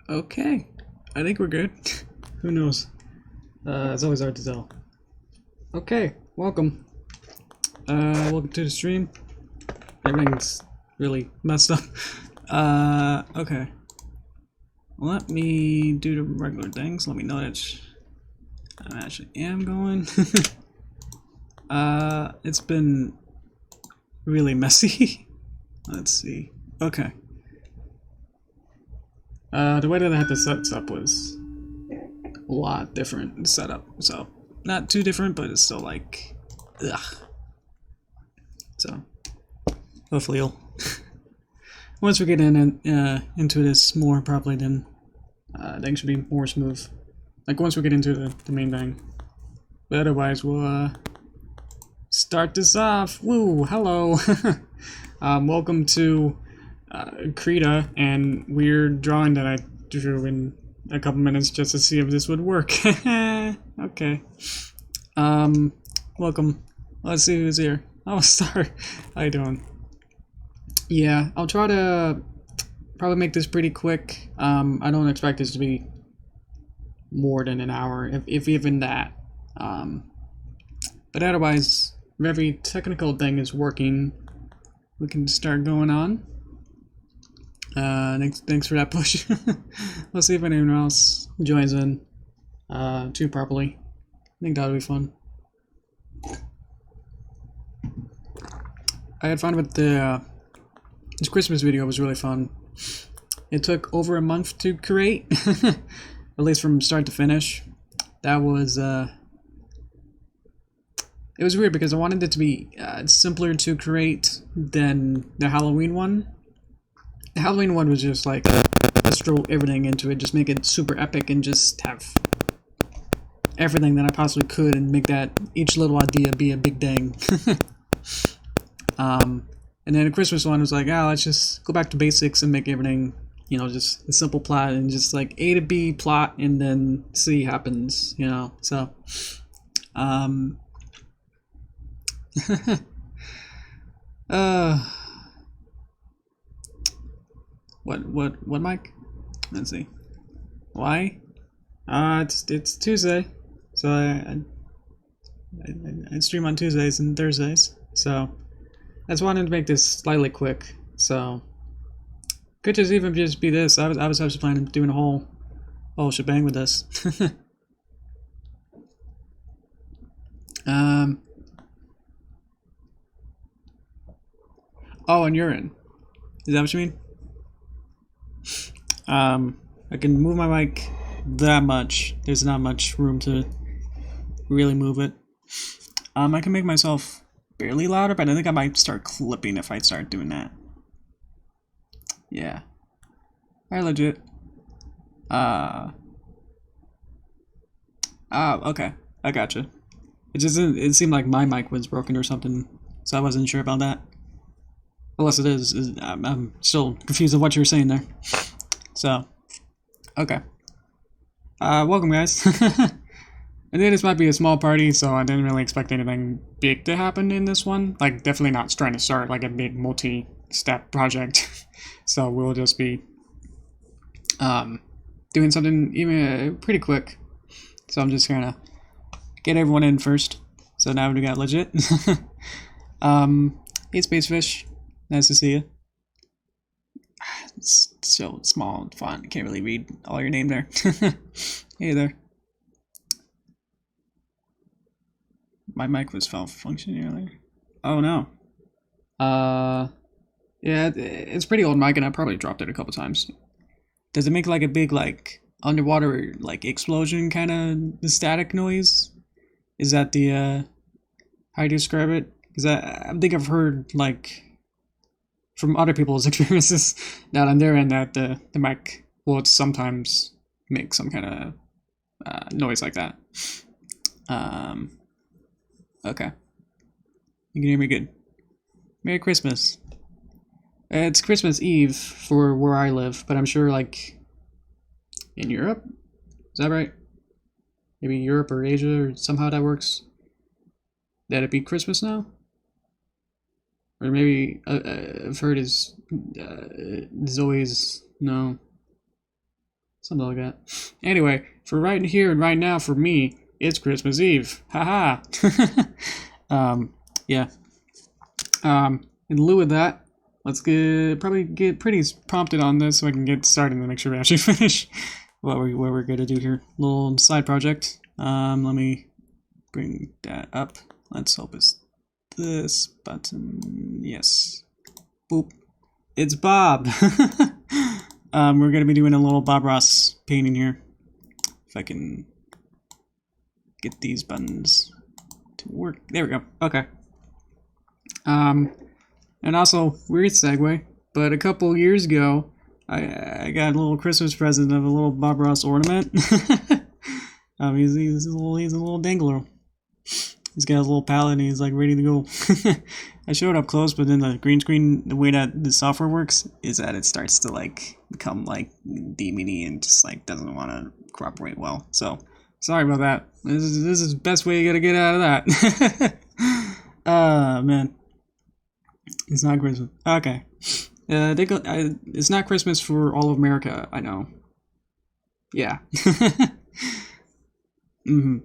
Okay, I think we're good. Who knows? It's always hard to tell. Okay, welcome. Welcome to the stream. Everything's really messed up. Okay. Let me do the regular things. Let me know that I actually am going. It's been really messy. Let's see. Okay. The way that I had to set this up was a lot different setup. So, not too different, but it's still like, ugh. So, hopefully you'll, once we get into this more properly, then things should be more smooth. Like once we get into the main thing. But otherwise, we'll start this off. Woo! Hello! Welcome to Krita and weird drawing that I drew in a couple minutes just to see if this would work. Okay. Welcome. Let's see who's here. Oh, Star. How you doing? Yeah, I'll try to probably make this pretty quick. I don't expect this to be more than an hour, if even that. But otherwise, if every technical thing is working, we can start going on. Thanks for that push. Let's see if anyone else joins in too properly. I think that'll be fun. I had fun with the this Christmas video. Was really fun. It took over a month to create, at least from start to finish. That was it was weird because I wanted it to be simpler to create than the Halloween one. The Halloween one was just like, let's throw everything into it, just make it super epic and just have everything that I possibly could and make that each little idea be a big thing. And then the Christmas one was like, let's just go back to basics and make everything, you know, just a simple plot and just like A to B plot and then C happens, you know, so, what mic? Let's see. Why? It's Tuesday, so I stream on Tuesdays and Thursdays, so I just wanted to make this slightly quick. So could just even just be this. I was actually planning on doing a whole shebang with this. Oh, and you're in. Is that what you mean? I can move my mic that much. There's not much room to really move it. I can make myself barely louder, but I think I might start clipping if I start doing that. Yeah. Alright, legit. Okay. I gotcha. It seemed like my mic was broken or something, so I wasn't sure about that. Unless it is I'm still confused of what you were saying there. So, okay. Welcome, guys. I knew this might be a small party, so I didn't really expect anything big to happen in this one. Like, definitely not trying to start like a big multi-step project. So we'll just be doing something even pretty quick. So I'm just gonna get everyone in first. So now we got legit. Hey, Spacefish. Nice to see you. It's so small and font. Can't really read all your name there. Hey there. My mic was functioning earlier. Oh no. Yeah, it's pretty old mic and I probably dropped it a couple times. Does it make like a big like underwater like explosion kind of static noise? Is that the how do you describe it? Because I think I've heard like from other people's experiences that on their end that the mic will sometimes make some kind of noise like that. Okay. You can hear me good. Merry Christmas. It's Christmas Eve for where I live, but I'm sure like in Europe? Is that right? Maybe Europe or Asia or somehow that works? That it be Christmas now? Or maybe I've heard is always no. Something like that. Anyway, for right here and right now, for me, it's Christmas Eve. Haha. Yeah. In lieu of that, let's probably get pretty prompted on this so I can get started and make sure we actually finish what we're gonna do here. Little side project. Let me bring that up. Let's hope it's this button. Yes. Boop. It's Bob. We're gonna be doing a little Bob Ross painting here. If I can get these buttons to work. There we go. Okay. And also, weird segue, but a couple years ago, I got a little Christmas present of a little Bob Ross ornament. He's a little dangler. He's got his little palette and he's like ready to go. I showed up close, but then the green screen, the way that the software works is that it starts to like become like deem-y and just like doesn't want to cooperate well. So sorry about that. This is the best way you gotta get out of that. Man. It's not Christmas. Okay. It's not Christmas for all of America, I know. Yeah. Mm-hmm.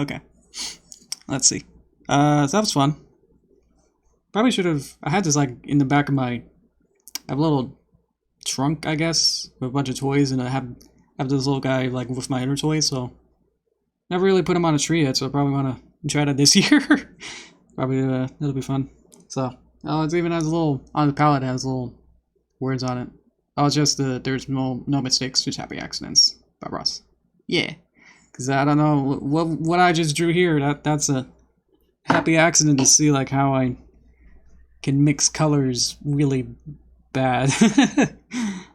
Okay. Let's see. So that was fun. Probably should have... I had this, like, in the back of my... I have a little trunk, I guess, with a bunch of toys, and I have this little guy, like, with my inner toys, so... Never really put him on a tree yet, so I probably want to try that this year. Probably, that'll be fun. So, it even has a little... On the palette, it has little words on it. Oh, it's just there's no mistakes, just happy accidents. Bob Ross. Yeah. Because I don't know, what I just drew here, that's a happy accident to see, like, how I can mix colors really bad.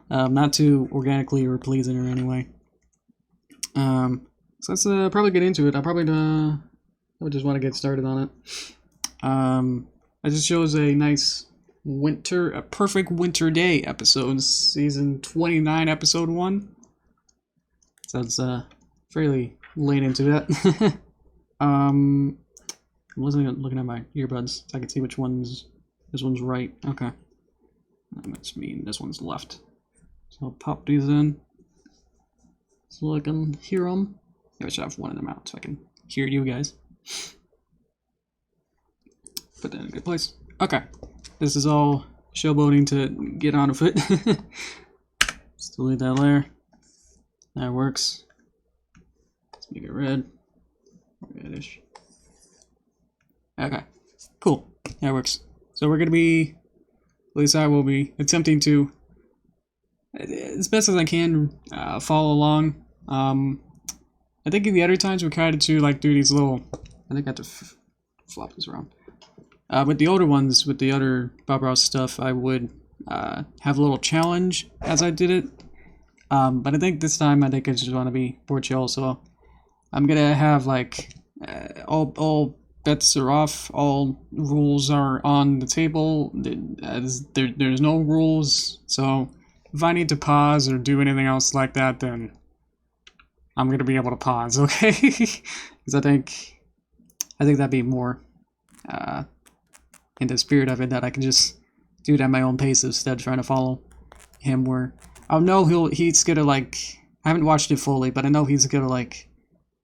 Not too organically or pleasing or anyway. So let's probably get into it. I would just want to get started on it. It just shows a nice a perfect winter day episode, season 29, episode 1. So it's fairly late into that. I'm looking at my earbuds so I can see which one's this one's right. Okay, that must mean this one's left. So I'll pop these in so I can hear them. Maybe I should have one of them out so I can hear you guys. Put that in a good place. Okay, this is all showboating to get on a foot. Just delete that layer. That works. Let's make it red. Reddish. Okay, cool. That works. So we're gonna be, at least I will be, attempting to, as best as I can, follow along. I think in the other times we tried to like do these little, I think I have to flop this around. With the older ones, with the other Bob Ross stuff, I would have a little challenge as I did it. But I think this time, I just want to be more chill, so I'm gonna have like all bets are off, all rules are on the table. There's no rules, so if I need to pause or do anything else like that, then I'm gonna be able to pause, okay? Because I think that'd be more in the spirit of it, that I can just do it at my own pace instead of trying to follow him. Where I know he's gonna like, I haven't watched it fully, but I know he's gonna like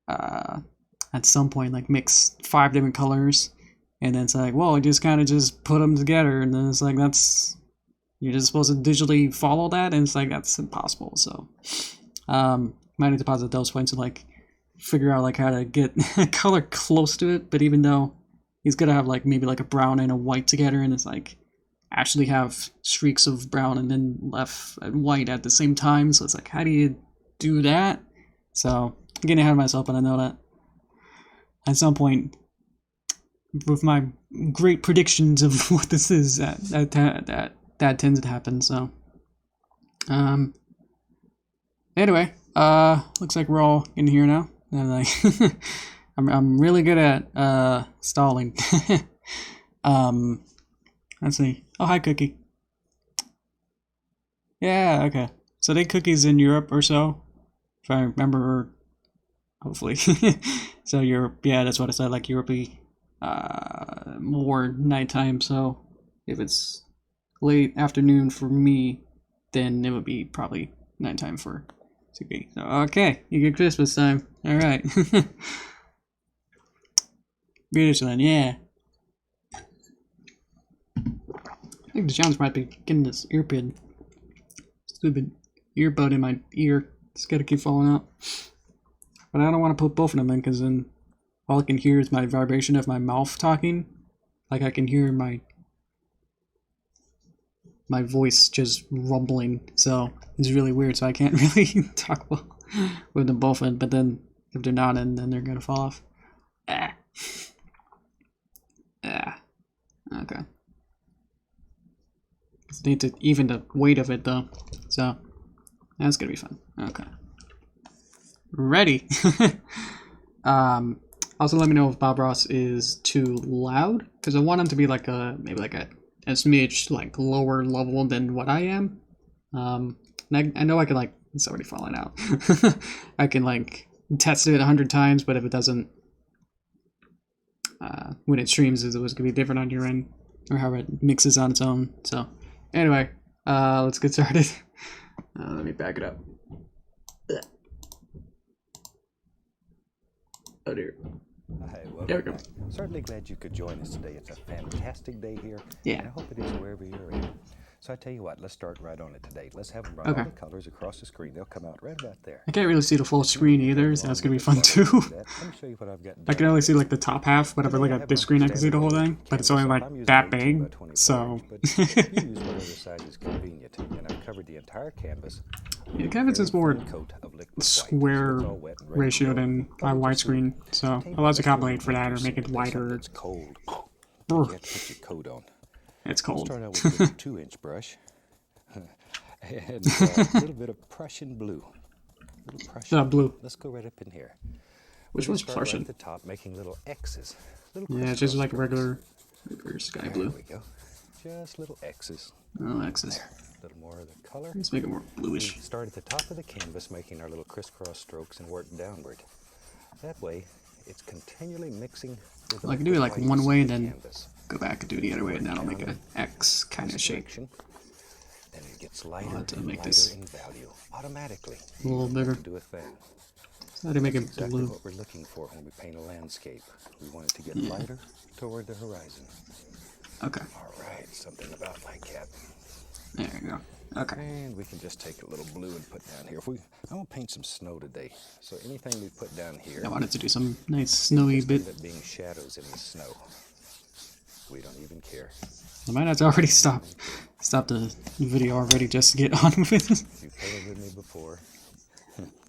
at some point like mix 5 different colors, and then it's like, well, I just kind of just put them together, and then it's like you're just supposed to digitally follow that, and it's like that's impossible. So might need to pause at those points and like figure out like how to get color close to it. But even though he's gonna have like maybe like a brown and a white together, and it's like actually have streaks of brown and then left and white at the same time. So it's like, how do you do that? So I'm getting ahead of myself, but I know that at some point, with my great predictions of what this is, that tends to happen. So anyway, looks like we're all in here now, and like I'm really good at stalling. Let's see. Oh, hi, Cookie. Yeah, okay. So they cookies in Europe or so, if I remember, hopefully. So Europe, yeah, that's what I said, like Europe, more nighttime. So if it's late afternoon for me, then it would be probably nighttime for CP. So, okay, you get Christmas time. All right. British one, yeah. I think the challenge might be getting this stupid earbud in my ear. It's gotta keep falling out. But I don't want to put both of them in, because then all I can hear is my vibration of my mouth talking. Like I can hear my voice just rumbling. So it's really weird. So I can't really talk well with them both in. But then if they're not in, then they're gonna fall off. Ah. Ah. Okay. Just need to even the weight of it though. So that's gonna be fun. Okay. Ready. Also let me know if Bob Ross is too loud, because I want him to be like maybe like a smidge like lower level than what I am. And I know I can like, it's already falling out. I can like test it 100 times, but if it doesn't, when it streams, it was gonna be different on your end, or how it mixes on its own. So anyway, let's get started. Let me back it up. Oh dear. Hey, welcome there we go. back. Certainly glad you could join us today. It's a fantastic day here. Yeah. And I hope it is wherever you're at. So I tell you what, let's start right on it today. Let's have them run Okay. all the colors across the screen. They'll come out right about there. I can't really see the full screen either, so that's gonna be fun too. Let me show you what I've got. I can only see like the top half, but if I look at this screen I can see the whole thing, but it's only like that big, so... But you use whatever size is convenient. And I've covered the entire canvas. Yeah, canvas is more square ratio than my widescreen, so allows to complicate for that or make it wider. It's cold. You have to put your coat on. It's cold. Start out with a 2-inch brush and a little bit of Prussian blue. Blue. Let's go right up in here. Which one's Start Prussian? right at the top, making little X's. Yeah, it's just like regular sky blue. There we go. Just little X's. Oh, X's. A little more of the color. Let's make it more bluish. We start at the top of the canvas, making our little crisscross strokes and work downward. That way, it's continually mixing. Well, I can do it like one way and then go back and do it the other way, and that'll make an X kind of shape. Then it gets lighter I'll have to and make lighter this in value automatically. a little bigger. Do a thing. How to make it Exactly blue? what we're looking for when we paint a landscape. We want it to get lighter toward the horizon. Okay. All right, something about like that. There you go. Okay. And we can just take a little blue and put down here. I want to paint some snow today, so anything we put down here, I wanted to do some nice snowy bit. end up being shadows in the snow. We don't even care. I might have to already stop the video already just to get on with it. You've painted with me before.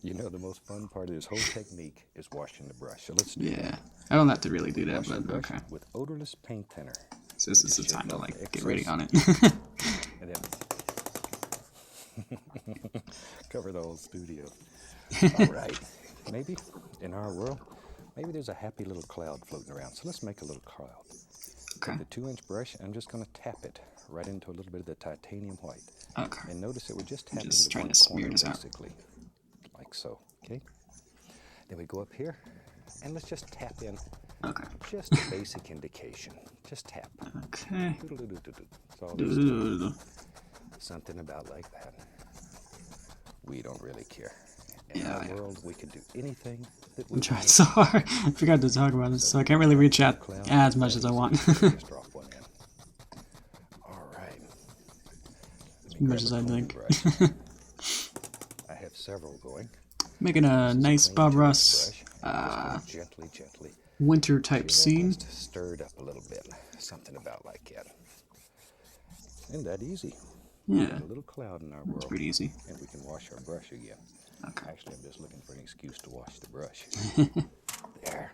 You know the most fun part of this whole technique is washing the brush. So let's do that. I don't have to really do that, Wash the but brush okay. with odorless paint thinner. So this is the time to like get ready on it. And then cover the whole studio. All right. Maybe in our world, maybe there's a happy little cloud floating around. So let's make a little cloud. Okay. With the 2-inch brush, I'm just going to tap it right into a little bit of the titanium white. Okay. And notice that we're just tapping Just the trying one to smear corner, this out. basically, like so. Okay. Then we go up here, and let's just tap in. Okay. Just a basic indication. Just tap. Okay. That's all there is to it. Something about like that. We don't really care. In our world, we can do anything that we I'm trying so hard. I forgot to talk about this, so I can't really reach out as much as I want. Just drop one in. All right. As much as I think. I have several going. Making a nice Bob Ross Gently, gently. winter type scene. Just stir it up a little bit. Something about like that. Isn't that easy? Yeah, A little cloud in our world. it's pretty easy. And we can wash our brush again. Okay. Actually, I'm just looking for an excuse to wash the brush. There.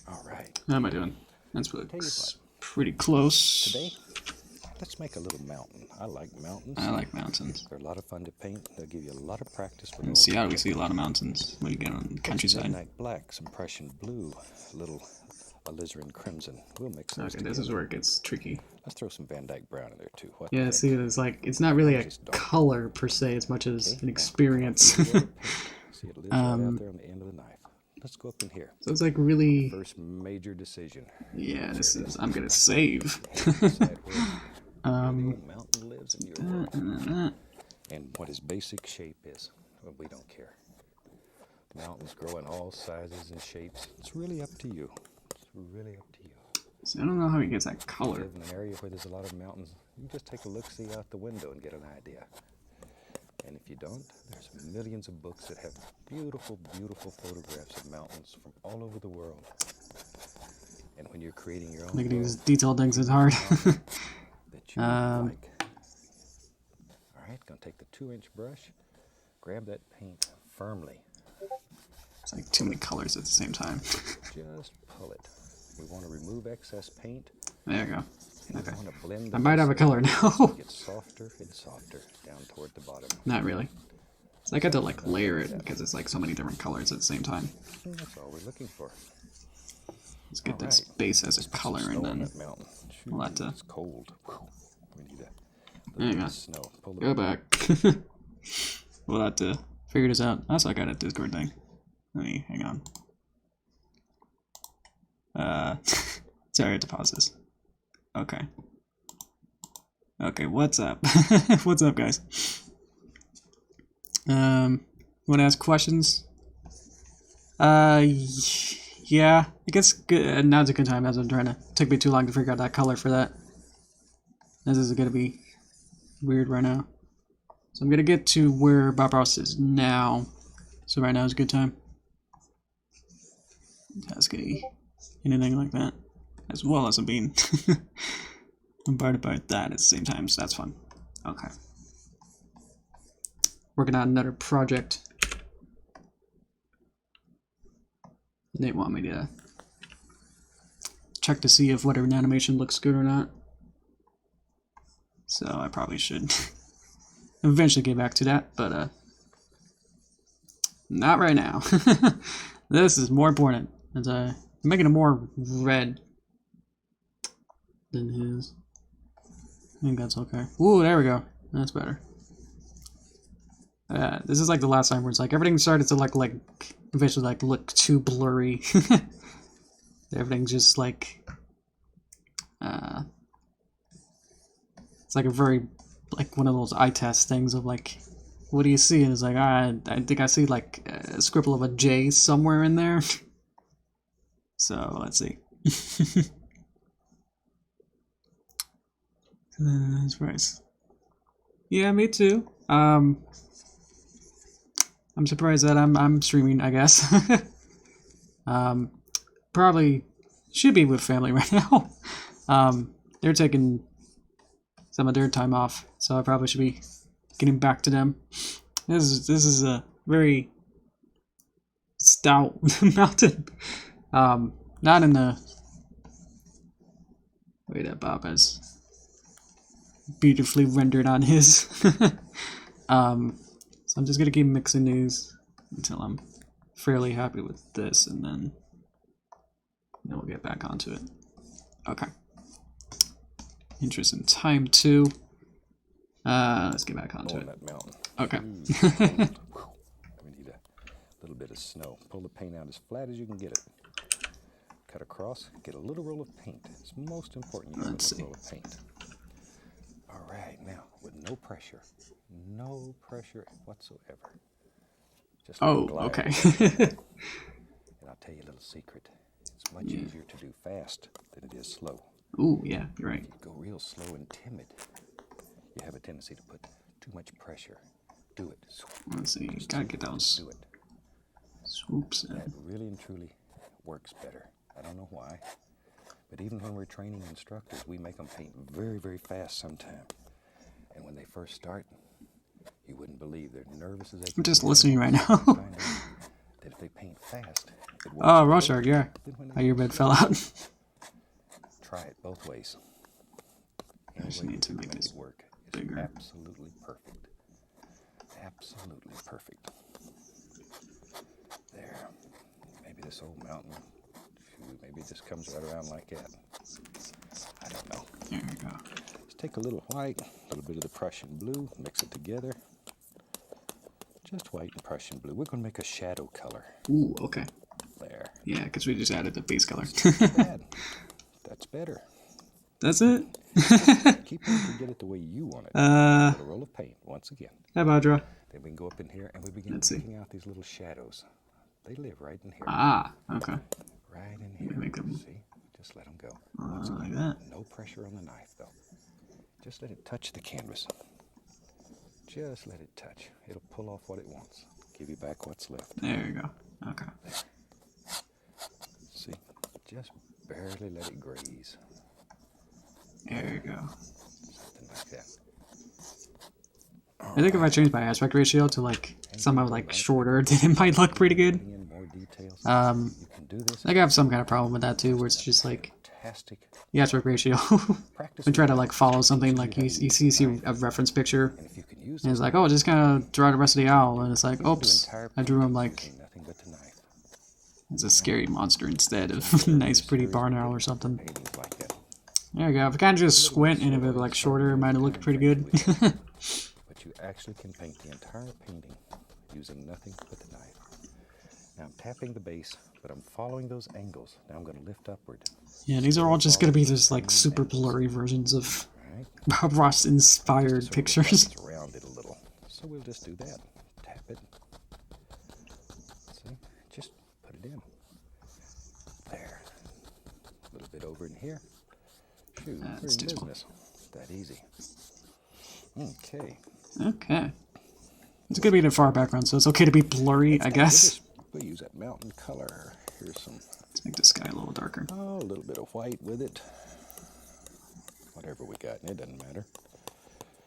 All right. How am I doing? That's Tell you what, pretty close. today, let's make a little mountain. I like mountains. I like mountains. They're a lot of fun to paint. They'll give you a lot of practice. For In Seattle, we see a lot of mountains when you get on the countryside. Midnight black, some Prussian blue, a little alizarin crimson. We'll mix those Okay, together. this is where it gets tricky. Let's throw some Van Dyke brown in there too. What the Yeah, heck? see, it's like it's not really a Just dark. color per se as much as Okay, an now, experience. See, it lives right out there on the end of the knife. Let's go up in here. So it's like really, First major decision. yeah. This is I'm gonna save. Decide where the mountain lives size of your world. And what his basic shape is, well, we don't care. Mountains grow in all sizes and shapes. It's really up to you. It's really up to you. So I don't know how he gets that If color. you live in an area where there's a lot of mountains, you just take a look-see out the window and get an idea. And if you don't, there's millions of books that have beautiful, beautiful photographs of mountains from all over the world. And when you're creating your own Making world, these detailed things is hard. that you like. All right, gonna take the 2-inch brush, grab that paint firmly. It's like too many colors at the same time. Just pull it. We want to remove excess paint. There you go. And Okay. we want to blend I might have a color now. Get softer and softer down toward the bottom. Not really. So I got to like layer it because it's like so many different colors at the same time. And that's all we're looking for. Let's get this base as a color and then we'll have to. It's cold. We need a There you little go. snow. Pull the Go back. We'll have to figure this out. Also, I got a Discord thing. Let me hang on. Sorry, I had to pause this. Okay. Okay, what's up? What's up, guys? Want to ask questions? Yeah, I guess good, now's a good time as I'm trying to. Took me too long to figure out that color for that. This is gonna be weird right now. So I'm gonna get to where Bob Ross is now. So right now is a good time. Ask anything like that, as well as I'm being bombarded by that at the same time. So that's fun. Okay. Working on another project. They want me to check to see if whatever animation looks good or not. So I probably should eventually get back to that, but not right now. This is more important. As I'm making it more red than his. I think that's okay. Ooh, there we go. That's better. This is like the last time where it's like everything started to like eventually like look too blurry. Everything's just like it's like a very like one of those eye test things of like, what do you see? And it's like, I think I see like a scribble of a J somewhere in there. So let's see. That's right. Yeah, me too. I'm surprised that I'm streaming, I guess. Probably should be with family right now. They're taking some of their time off, so I probably should be getting back to them. This is a very stout mountain. Not in the way that Bob has beautifully rendered on his. So I'm just gonna keep mixing these until I'm fairly happy with this, and then we'll get back onto it. Okay. Interesting time too. Let's get back onto it. That mountain. Okay. We need a little bit of snow. Pull the paint out as flat as you can get it. Cut across. Get a little roll of paint. It's most important you have a roll of paint. All right, now with no pressure whatsoever. Just okay. And I'll tell you a little secret. It's much easier to do fast than it is slow. Ooh, yeah, you're right. If you go real slow and timid, you have a tendency to put too much pressure. Do it. Let's see. You gotta get those Do it. swoops in. That really and truly works better. I don't know why, but even when we're training instructors, we make them paint very, very fast sometimes. And when they first start, you wouldn't believe they're nervous as they can. I'm just listening right now. That if they paint fast, it works. Oh, Rorschach, yeah. How your bed fell out. Try it both ways. I just need to make this work bigger. Absolutely perfect. Absolutely perfect. There. Maybe this old mountain, maybe it just comes right around like that. I don't know. There we go. Let's take a little white, a little bit of the Prussian blue, mix it together. Just white and Prussian blue. We're going to make a shadow color. Ooh, okay. There. Yeah, because we just added the base color. Not bad. That's better. That's it? Keep on to get it the way you want it. Uh, Put a roll of paint once again. Hi, Badra. Then we can go up in here and we begin Let's see. picking out these little shadows. They live right in here. Ah, okay. Right in here. Make them See? Just let them go. Once like again, that. no pressure on the knife, though. Just let it touch the canvas. Just let it touch. It'll pull off what it wants. Give you back what's left. There you go. Okay. There. See? Just barely let it graze. There you go. Something like that. I think if I change my aspect ratio to like somehow like shorter, then it might look pretty good. In more details. Um, You can do this. I think I have some kind of problem with that too, where it's just like Fantastic. the aspect ratio. Practice We try to like follow something like you see a reference picture, and if you can use and it's like, oh, just kind of draw the rest of the owl, and it's like, do oops, entire I drew him paintings like using nothing but the knife. it's a scary monster instead of nice pretty barn owl or something. Paintings like that. There you go. If I kind of just squint and if it was like shorter, it might have looked pretty good. But you actually can paint the entire painting using nothing but the knife. Now I'm tapping the base, but I'm following those angles. Now I'm going to lift upward. Yeah, these are all just gonna be just like super blurry versions of Right? Bob Ross inspired Sort of pictures. bounce around it a little. So we'll just do that. Tap it. See? Just put it in. There. A little bit over in here. Shoot, we're in That's too small. business. That easy. Okay. Okay. It's gonna be in a far background, so it's okay to be blurry, I guess. We'll use that mountain color. Here's some, Let's make the sky a little darker. oh, a little bit of white with it. Whatever we got, it doesn't matter.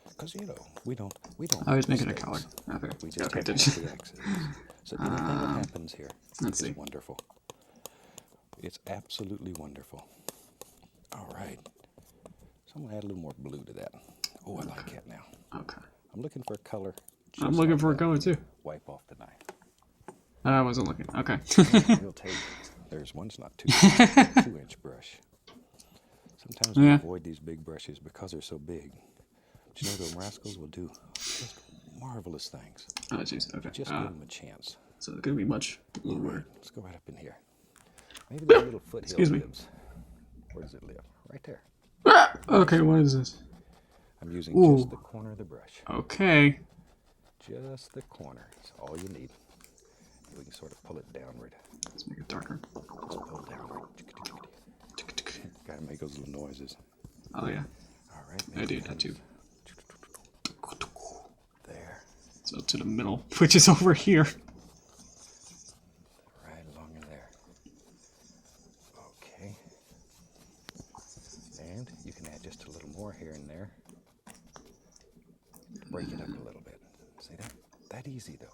Because, you know, we don't I always make it a mistakes. color. Okay. We just Okay. have happy accidents. So anything that happens here let's is see. wonderful. It's absolutely wonderful. All right. So I'm going to add a little more blue to that. Oh, I like it now. Okay. I'm looking for a color. I'm just looking like for a that. color too. Wipe off the knife. I wasn't looking. Okay. We'll take, there's one's not 2-inch brush. Sometimes we Yeah. avoid these big brushes because they're so big. But you know, the rascals will do just marvelous things. Oh, jeez. Okay. Just give them a chance. So it's gonna be much All right, bluer. let's go right up in here. Maybe that little foothill Excuse me. lives. Where does it live? Right there. Okay. What is this? I'm using Ooh. just the corner of the brush. Okay. Just the corner. That's all you need. We can sort of pull it downward. Let's make it darker. Just pull downward. Gotta make those little noises. Oh yeah. All right. I do that too. There. So to the middle, which is over here. Right along in there. Okay. And you can add just a little more here and there. Break it up a little bit. See that? That easy though.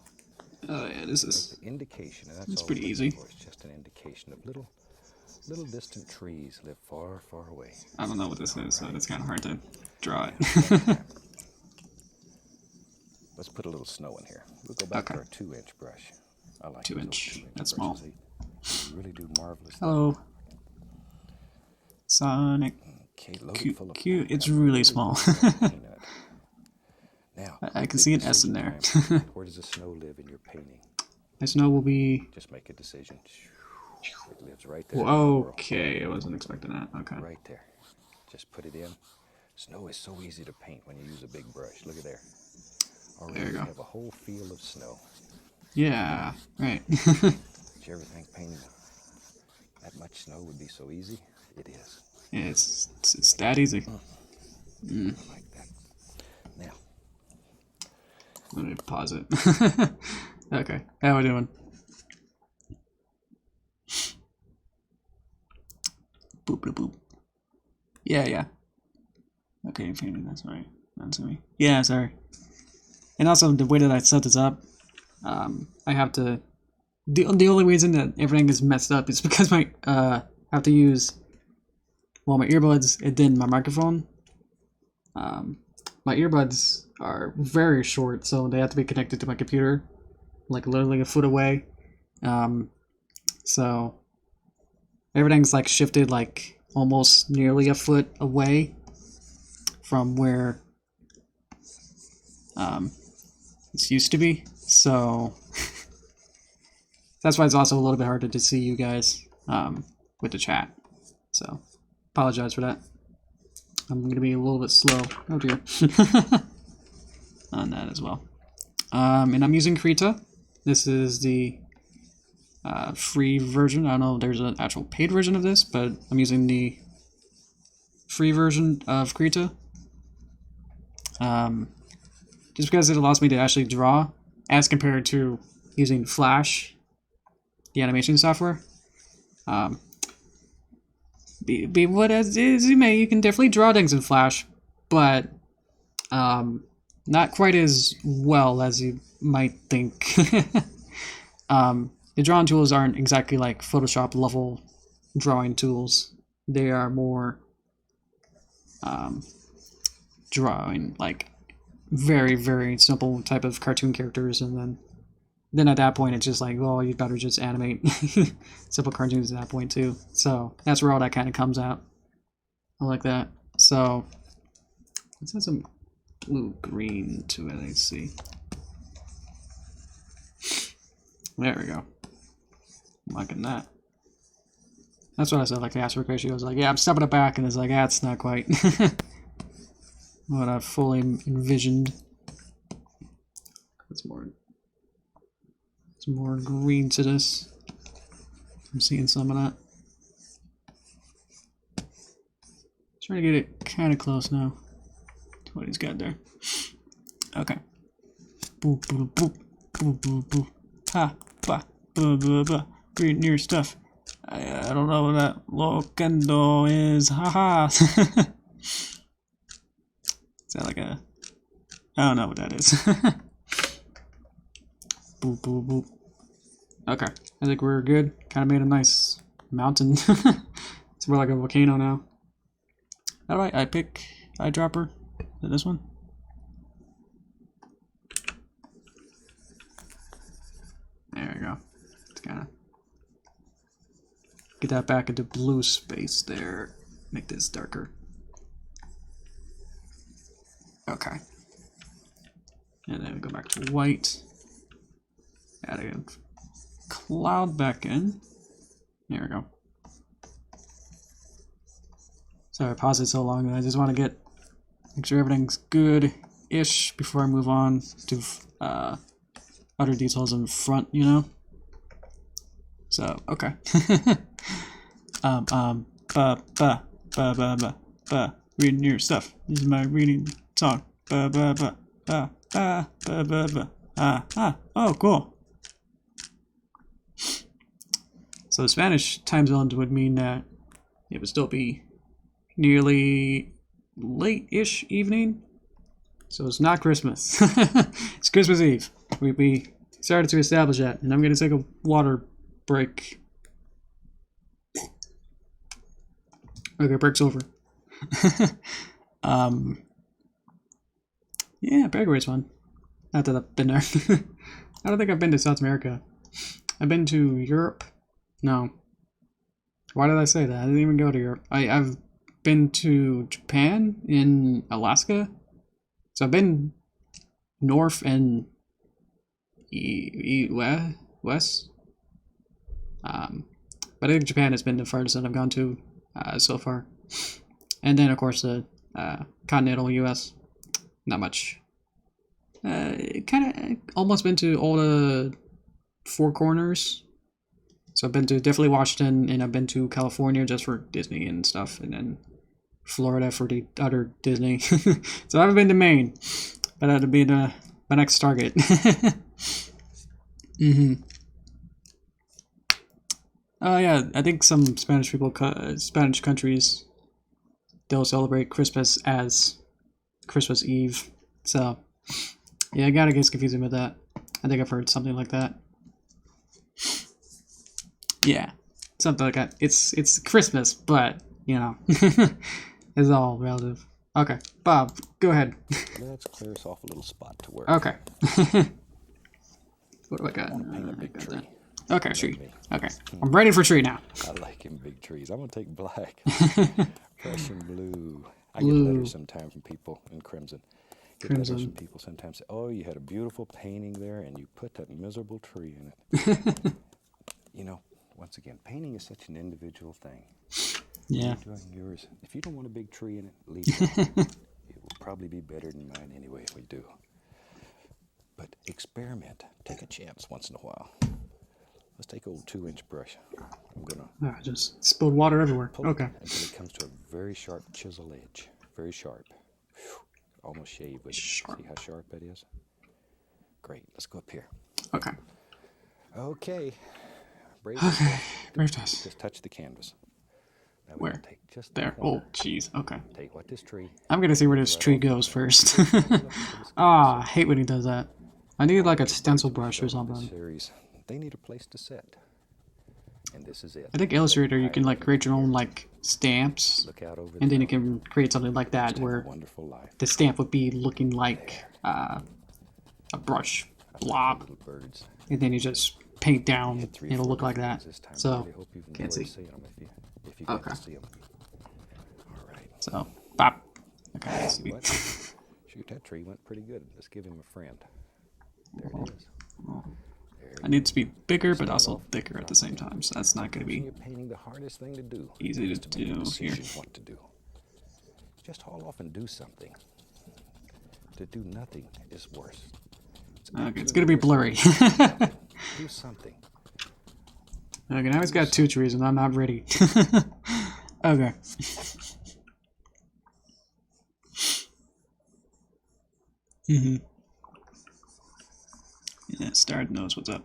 Oh yeah, this is. The indication, and that's It's all pretty we're easy. looking for. It's just an indication of little distant trees live far, far away. I don't know what this is, so it's kind of hard to draw it. Let's put a little snow in here. We'll go back Okay. to our 2-inch brush. I like 2-inch. those 2-inch That's brushes. small. They really do marvelous. Hello, Sonic. Okay, loaded Cute, full of cute. paint. It's I'm really small. paint in it. Now, I can big see an S in decision there. time. Where does the snow live in your painting? My snow will be. Just make a decision. It lives right there. Okay, I wasn't expecting that. Okay. Right there. Just put it in. Snow is so easy to paint when you use a big brush. Look at there. Already There you you go. have a whole field of snow. Yeah. Right. Did you ever think painting that much snow would be so easy? It is. Yeah, it's that easy. Like that. Now, Let me pause it. Okay. How we doing? Boop boop boop. Yeah. Okay, you're painting this, right? Not me. Yeah, sorry. And also the way that I set this up, I have to. The only reason that everything is messed up is because I have to use my earbuds and then my microphone. My earbuds are very short, so they have to be connected to my computer, like literally a foot away. So everything's like shifted like almost nearly a foot away from where it's used to be. So that's why it's also a little bit harder to see you guys with the chat. So apologize for that. I'm going to be a little bit slow. Oh dear. On that as well. And I'm using Krita. This is the free version. I don't know if there's an actual paid version of this, but I'm using the free version of Krita. Just because it allows me to actually draw as compared to using Flash, the animation software. Be what as you may, you can definitely draw things in Flash, but not quite as well as you might think. The drawing tools aren't exactly like Photoshop level drawing tools. They are more drawing like very, very simple type of cartoon characters, and then at that point it's just like, well, you better just animate simple cartoons at that point too. So that's where all that kind of comes out. I like that. So let's add some blue-green to it, I see. There we go. I'm liking that. That's what I said, like the aspect ratio. I was like, yeah, I'm stepping it back, and it's like, it's not quite what I fully envisioned. It's more green to this. I'm seeing some of that. Trying to get it kind of close now to what he's got there. Okay. Boop, boop, boop, boop, boop, boop. Ha, ba, ba, ba, ba. Read near stuff. I don't know what that locendo is. Haha. Is that like a... I don't know what that is. Boop, boop, boop. Okay. I think we're good. Kind of made a nice mountain. It's more like a volcano now. Alright, I pick eyedropper. Is it this one? There we go. It's kind of get that back into blue space there. Make this darker. Okay. And then we go back to white. Add a cloud back in. There we go. Sorry, I paused it so long. I just want to make sure everything's good-ish before I move on to other details in front, you know? So, okay. Reading your stuff. This is my reading song. Oh, cool. So the Spanish time zones would mean that it would still be nearly late-ish evening. So it's not Christmas. It's Christmas Eve. We started to establish that, and I'm going to take a water break. Okay, break's over. Yeah, Paraguay's fun. Not that I've been there. I don't think I've been to South America. I've been to Europe. No. Why did I say that? I didn't even go to Europe. I've been to Japan in Alaska. So I've been north and west. But I think Japan has been the farthest that I've gone to so far. And then, of course, the continental U.S. Not much. Kind of almost been to all the four corners. So I've been to definitely Washington, and I've been to California just for Disney and stuff, and then Florida for the other Disney. So I haven't been to Maine, but that'll be my next target. Yeah, I think some Spanish Spanish countries, they'll celebrate Christmas as Christmas Eve. So yeah, I gotta get confusing with that. I think I've heard something like that. Yeah, something like that. It's Christmas, but you know, it's all relative. Okay, Bob, go ahead. Let's clear us off a little spot to work. Okay. What do I got? Paint a big tree. Okay, tree. Okay, I'm ready for tree now. I like him big trees. I'm gonna take black, fresh and blue. I get letters sometimes from people in crimson. Get letters from people sometimes say, "Oh, you had a beautiful painting there, and you put that miserable tree in it." You know, once again, painting is such an individual thing. Yeah. You're enjoying yours. If you don't want a big tree in it, leave it alone. It will probably be better than mine anyway if we do. But experiment. Take a chance once in a while. Let's take an old 2-inch brush. I'm gonna I just spilled water everywhere. pull Okay. it until it comes to a very sharp chisel edge. Very sharp. Whew. Almost shave with it. Sharp. See how sharp that is? Great. Let's go up here. Okay. Okay. Brave Okay. yourself. Brave test. Just touch the canvas. Now we're Where? gonna take just the There. corner. Oh, jeez. Okay. Take what this tree. I'm gonna see where this right tree off goes the- first. Look into the sky. Ah, I hate when he does that. I need like a All the stencil birds brush in or the show in this something. series, they need a place to sit. And this is it. I think Illustrator you can like create your own like stamps, Look out over and the then you mountain. can create something like that Just have a where wonderful life. the stamp would be looking like a brush blob, Little birds. and then you just paint down, Hit 3 or it'll 4 look like different that. ones this time. I So really hope you've can't enjoyed see. seeing them if you get Okay. to see them. All right. So bop. Okay. Sweet. What? Shoot, that tree went pretty good. Let's give him a friend. There it is. I need to be bigger, but also thicker at the same time. So that's not going to When be you're painting, the hardest thing to do easy is to to make a do here. decision what to do. Just haul off and do something. To do nothing is worse. Okay, it's going to be blurry. Do something. Okay, now he's got 2 trees, and I'm not ready. Okay. Yeah, Star knows what's up.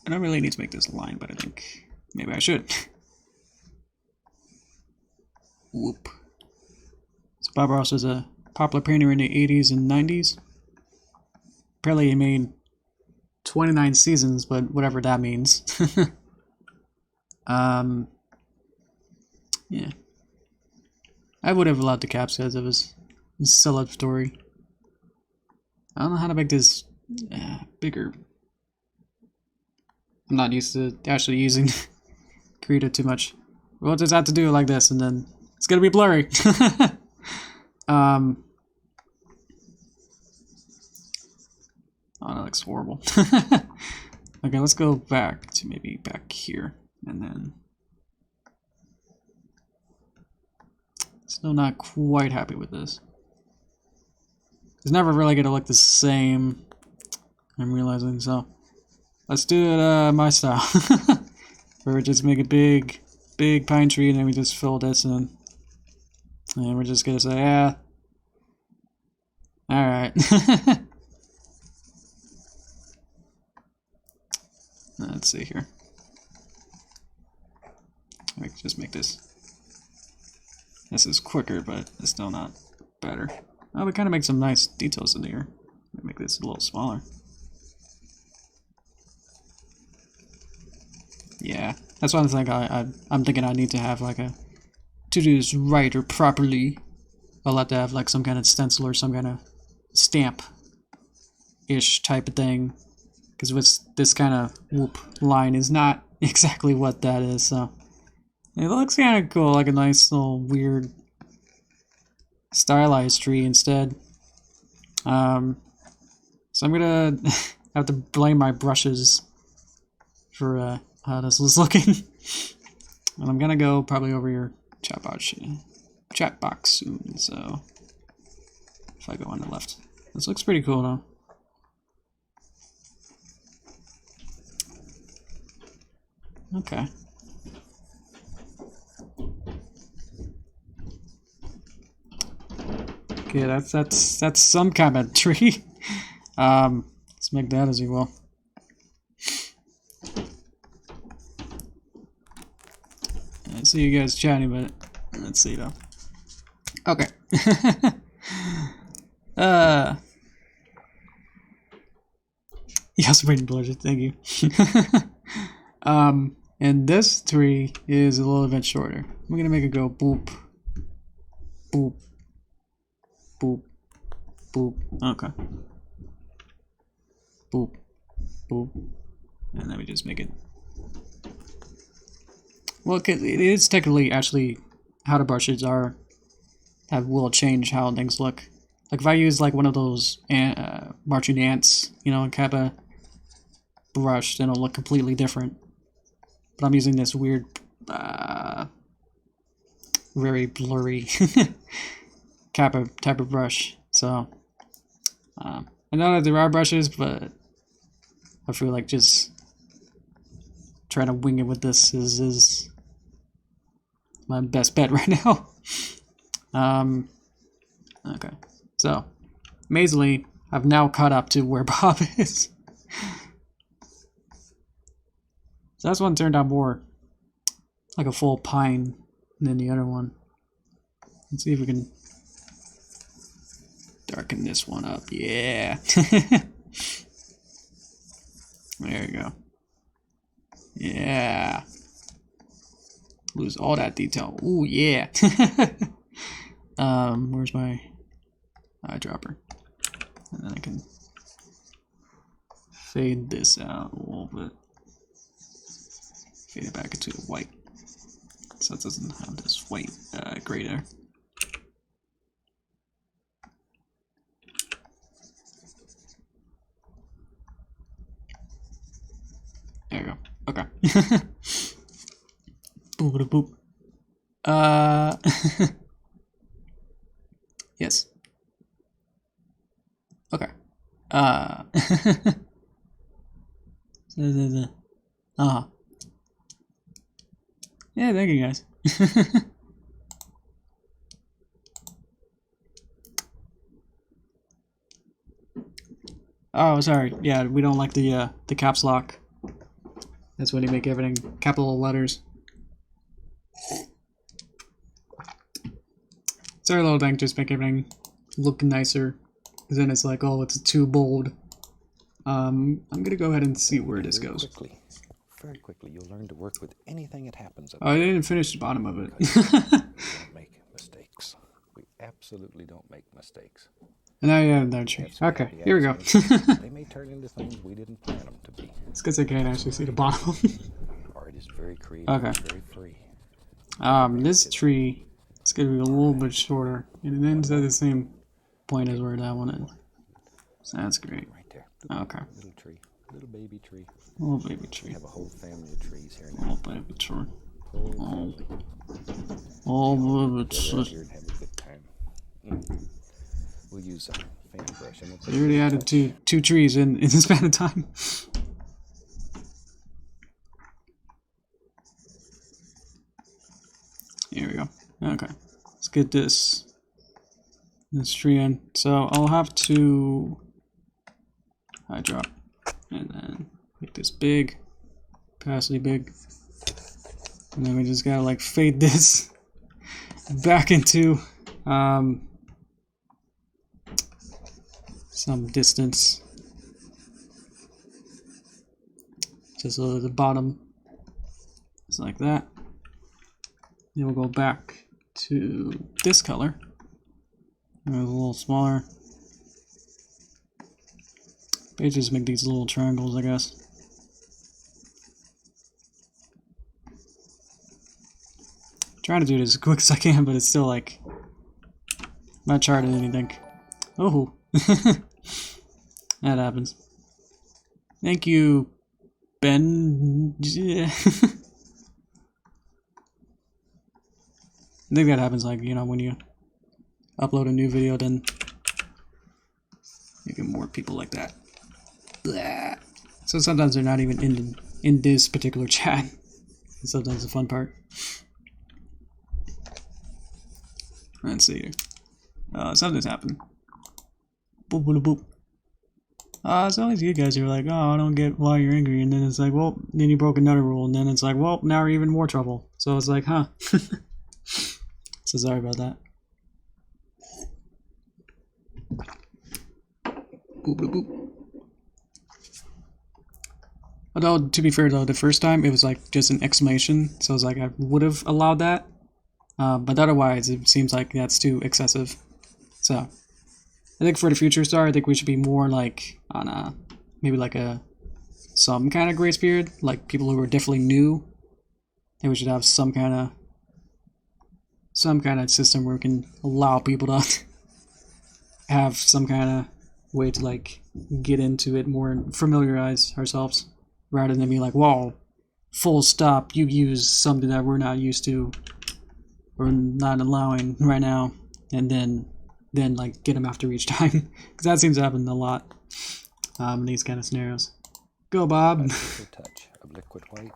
I don't really need to make this line, but I think maybe I should. Whoop. So Bob Ross was a popular painter in the 80s and 90s. Apparently he made 29 seasons, but whatever that means. Yeah. I would have allowed the caps because of his celeb story. I don't know how to make this bigger. I'm not used to actually using Krita too much. We'll just have to do it like this, and then it's gonna be blurry. Oh, that looks horrible. Okay, let's go back to maybe back here, and then still not quite happy with this. It's never really gonna look the same. I'm realizing, so let's do it my style. Where we just make a big pine tree, and then we just fill this in, and we're just gonna say, yeah, all right. Let's see here. I can just make this. This is quicker, but it's still not better. Oh, we kind of make some nice details in here. Make this a little smaller. Yeah, that's one thing I'm thinking I need to have like a, to do this right or properly, I'll have to have like some kind of stencil or some kind of stamp-ish type of thing. Because with this kind of whoop line is not exactly what that is, so it looks kind of cool, like a nice little weird stylized tree instead. So I'm gonna have to blame my brushes for how this is looking. And I'm gonna go probably over your chat box soon. So if I go on the left, this looks pretty cool though. Okay. Okay, that's some kind of tree. Let's make that as well. I see you guys chatting, but let's see though. Okay. Yes, waiting pleasure. Thank you. And this tree is a little bit shorter. I'm gonna make it go boop, boop, boop, boop. Okay. Boop, boop, and then we just make it. Well, it is technically actually how the brushes are will change how things look. Like if I use like one of those marching ants, you know, kind of brush, then it'll look completely different. But I'm using this weird very blurry type of brush. So I know that there are brushes, but I feel like just trying to wing it with this is my best bet right now. Okay, so amazingly, I've now caught up to where Bob is. So this one turned out more like a full pine than the other one. Let's see if we can darken this one up. Yeah. There you go. Yeah. Lose all that detail. Ooh, yeah. Where's my eyedropper? And then I can fade this out a little bit. Fade it back into the white, so it doesn't have this white gray there. There you go. Okay. Boop. Yes. Okay. Yeah, thank you guys. Oh, sorry. Yeah, we don't like the caps lock. That's when you make everything capital letters. Sorry, little thing, just make everything look nicer. Because then it's like, oh, it's too bold. I'm gonna go ahead and see where this goes. Very quickly, you'll learn to work with anything that happens. Oh, I didn't finish the bottom of it. We don't make mistakes. We absolutely don't make mistakes. And now you have another tree. Okay, here we go. They may turn into things we didn't plan them to be. It's because I can't actually see the bottom. Art is very creative, okay. very free. This tree is gonna be a little bit shorter, and it ends at the same point as where that one is. So that's great. Right there. Okay. Little tree, little baby tree. Little baby tree. We have a whole family of trees here now. Little baby tree. Oh, baby tree. tree. Here and have a good time. We'll use a fan brush. And we'll They already added two trees in the span of time. Here we go. Okay, let's get this tree in. So I'll have to high drop and then make this big, opacity big, and then we just gotta like fade this back into some distance, just so that the bottom is like that. Then we'll go back to this color. A little smaller. Maybe just make these little triangles, I guess. I'm trying to do it as quick as I can, but it's still like not charted anything. Oh, that happens. Thank you, Ben. Yeah. I think that happens, like, you know, when you upload a new video, then you get more people like that. Blah. So sometimes they're not even in this particular chat. Sometimes the fun part. Let's see here. Something's happened. Boop, boop, boop. It's always you guys who are like, oh, I don't get why you're angry. And then it's like, well, then you broke another rule. And then it's like, well, now we're even more trouble. So it's like, huh. So sorry about that. Boop, boop, boop. Although, to be fair though, the first time it was like just an exclamation. So it's like I would have allowed that. But otherwise, it seems like that's too excessive. So I think for the future star, I think we should be more like on a maybe like some kind of grace period. Like people who are definitely new. I think we should have some kind of system where we can allow people to have some kind of way to like get into it more and familiarize ourselves, rather than be like, whoa, full stop, you use something that we're not used to. or not allowing right now, and then like get them after each time, because that seems to happen a lot in these kind of scenarios. Go, Bob. A little touch of liquid white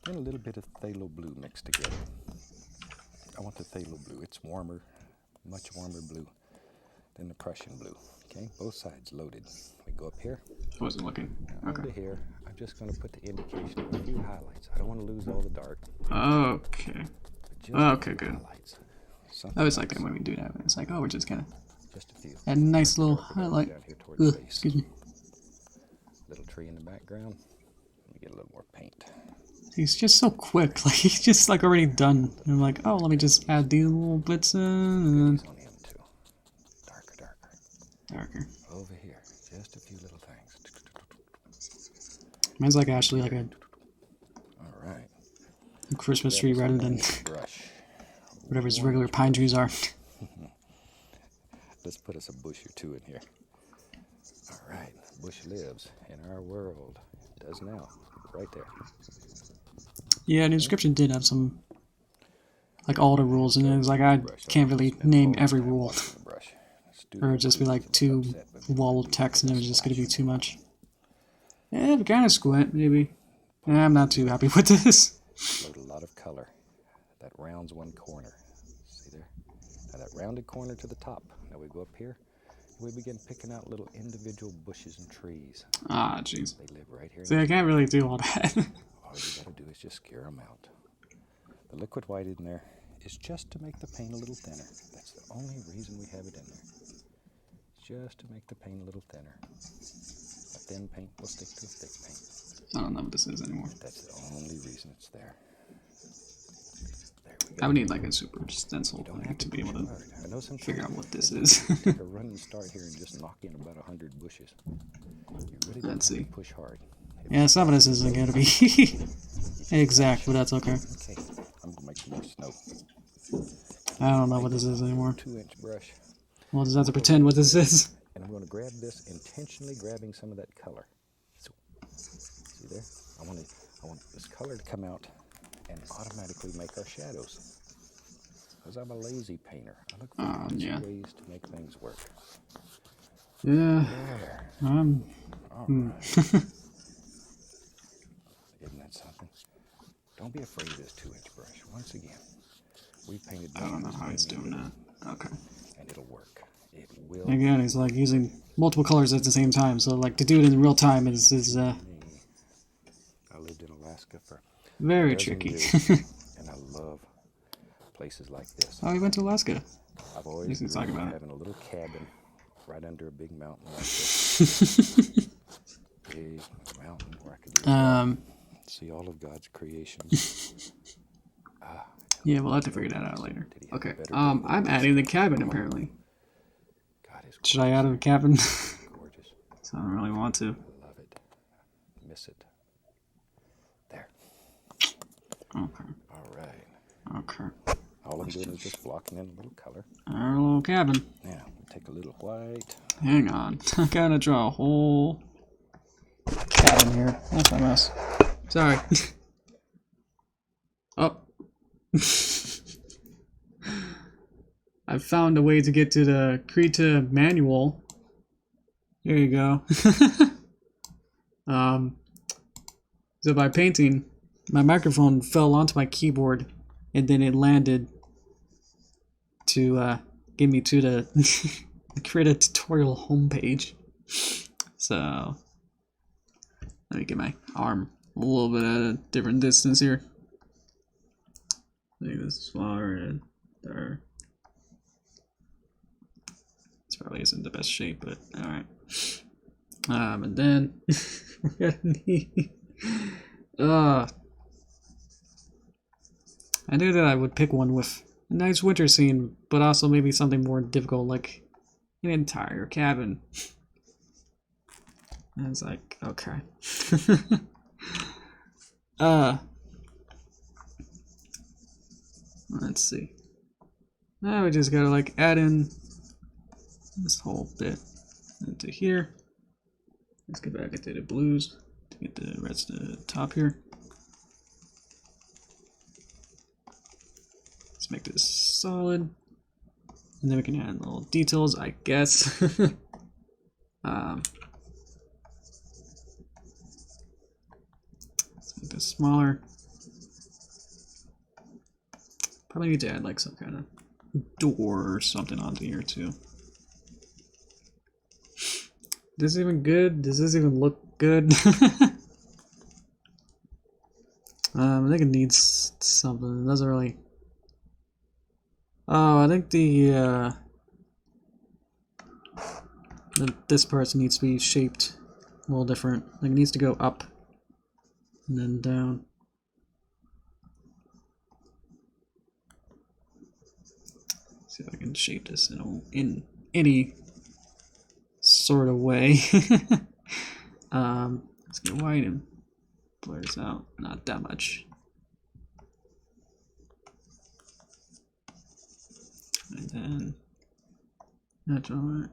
and a little bit of phthalo blue mixed together. I want the phthalo blue. It's warmer, much warmer blue than the Prussian blue. Okay, both sides loaded. We go up here. Wasn't looking. Okay. Over here, I'm just going to put the indication of a few highlights. I don't want to lose all the dark. Okay. Okay, good. Highlights. I always like that when we do that. It's like, oh, we're just kind of just a few. add a nice little highlight. Down here toward the base. Excuse me. Little tree in the background. Let me get a little more paint. He's just so quick. Like he's just like already done. And I'm like, oh, let me just add these little bits in. And on him too. Darker. Darker. Over here, just a few little things. Mine's like actually like a Alright. Christmas tree rather than brush. whatever his regular pine trees are. Let's put us a bush or two in here. Alright, bush lives in our world. It does now. Right there. Yeah, the description did have some like all the rules, and it was like I can't really name every rule. Or it'd just be like 2 wall of text and it was just gonna be too much. Yeah, but kind of squint, maybe. Yeah, I'm not too happy with this. Load a lot of color. That rounds one corner. See there? Now that rounded corner to the top. Now we go up here. We begin picking out little individual bushes and trees. Ah, jeez. They live right here. See, I can't really do all that. All you gotta do is just scare them out. The liquid white in there is just to make the paint a little thinner. That's the only reason we have it in there. Just to make the paint a little thinner. A thin paint will stick to a thick paint. I don't know what this is anymore. That's the only reason it's there. There we go. I would need like a super stencil thing to be able to figure out what this is. Take a running start here and just knock in about 100 bushes. You really don't Let's have see. to push hard. Yeah, some of this isn't going to be exact, but that's okay. Okay, I'm going to make some more snow. I don't know what this is anymore. 2-inch brush. We'll just have to pretend what this is. And I'm going to grab this, intentionally grabbing some of that color. So, see there? I want this color to come out and automatically make our shadows. Because I'm a lazy painter. I look for easy ways to make things work. Yeah. There. All right. Isn't that something? Don't be afraid of this 2-inch brush. Once again, we painted. I don't know how he's doing that. Okay. And it'll work. It will. Again, he's like using multiple colors at the same time, so like to do it in real time is I lived in Alaska for very tricky. years, and I love places like this. Oh, he went to Alaska. I've always can talk dreamed about of it. having a little cabin right under a big mountain like this. Big mountain where I could do see all of God's creation. Yeah, we'll have to figure that out later. Okay. I'm adding the cabin apparently. God is Should I add a cabin? gorgeous. So I don't really want to. Love it. Miss it. There. Okay. All right. Okay. All I'm doing is just blocking in a little color. Our little cabin. Now, take a little white. Hang on. I gotta draw a whole cabin here. That's my mess. Sorry. Oh. I found a way to get to the Krita manual. There you go. So by painting, my microphone fell onto my keyboard and then it landed to get me to the Krita tutorial homepage. So let me get my arm a little bit at a different distance here. Make this smaller and there. This probably isn't the best shape, but alright. And then we're gonna need I knew that I would pick one with a nice winter scene, but also maybe something more difficult like an entire cabin. And it's like, okay. Let's see. Now we just gotta like add in this whole bit into here. Let's get back into the blues to get the rest of the top here. make this solid. And then we can add little details, I guess. Let's make this smaller. Probably need to add like some kind of door or something onto here too. This is even good? Does this even look good? I think it needs something. It doesn't really. Oh, I think this part needs to be shaped a little different. Like it needs to go up and then down. See if I can shape this in any sort of way. Let's get white and blur this out. Not that much. And then natural light.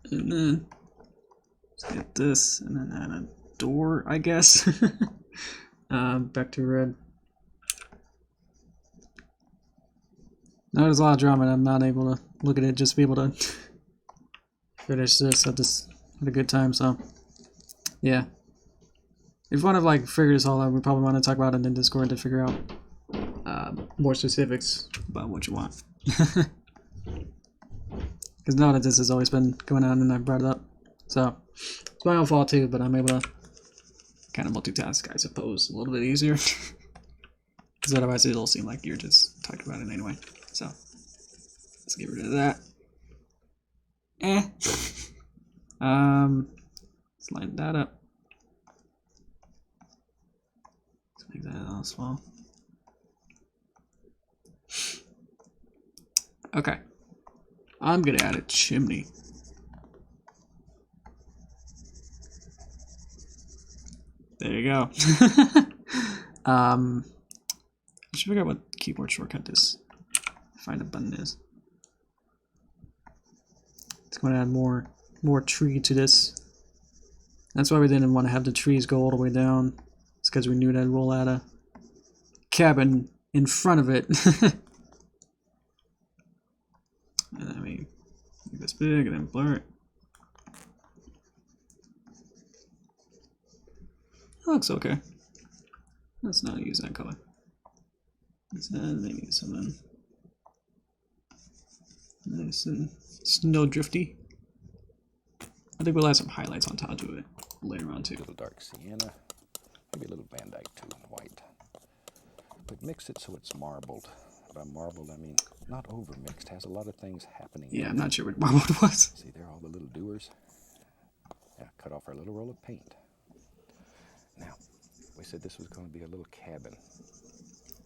And then let's get this and then add a door, I guess. Back to red. Now there's a lot of drama and I'm not able to look at it, just be able to finish this at a good time, so yeah. If you want to like figure this all out, we probably want to talk about it in Discord to figure out more specifics about what you want. Because now that this has always been going on and I brought it up. So it's my own fault too, but I'm able to kind of multitask, I suppose, a little bit easier. Because otherwise it'll seem like you're just talking about it anyway. So let's get rid of that. Let's line that up. Let's make that a little small. Okay. I'm gonna add a chimney. There you go. I should figure out what keyboard shortcut this find a button is. It's going to add more tree to this. That's why we didn't want to have the trees go all the way down. It's because we knew that we'll add a cabin in front of it. And then we make this big and then blur it. That looks okay. Let's not use that color. Let's add maybe something nice and snowdrifty. I think we'll add some highlights on top of it later on too. A little dark sienna, maybe a little Van Dyke too, white. But mix it so it's marbled. By marbled, I mean not over mixed. Has a lot of things happening. Yeah, I'm not sure what marbled was. See there, all the little doers. Yeah, cut off our little roll of paint. Now, we said this was going to be a little cabin.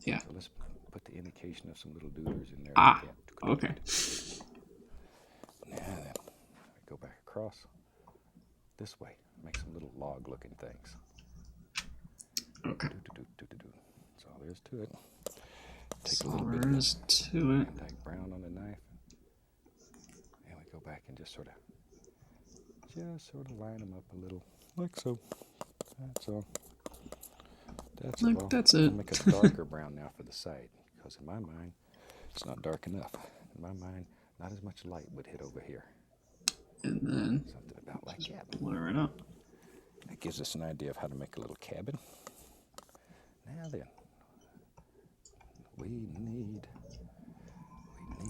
Yeah. So let's put the indication of some little doers in there. Ah, okay. Now then, we go back across this way. Make some little log-looking things. Okay. So there's to it. Take So a little bit there's to it. Van Dyke brown on the knife, and we go back and just sort of line them up a little, like so. That's all. That's like all. that's I'll it. make a darker brown now for the side, because in my mind, it's not dark enough. In my mind, not as much light would hit over here. And then Something about like that. blur it up. That gives us an idea of how to make a little cabin. Now then, we need.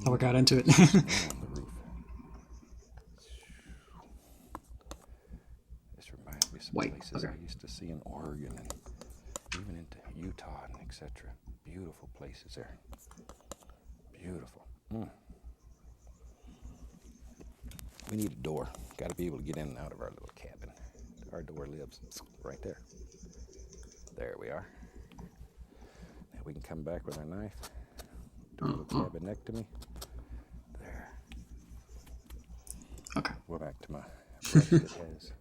Oh, we got into it. snow on the roof. This reminds me of some White, places okay. I used to see in Oregon and even into Utah and etc. Beautiful places there. Beautiful. We need a door. Got to be able to get in and out of our little cabin. Our door lives right there. There we are. Now we can come back with our knife. Do a little cabinectomy. There. Okay. We're back to my brush that has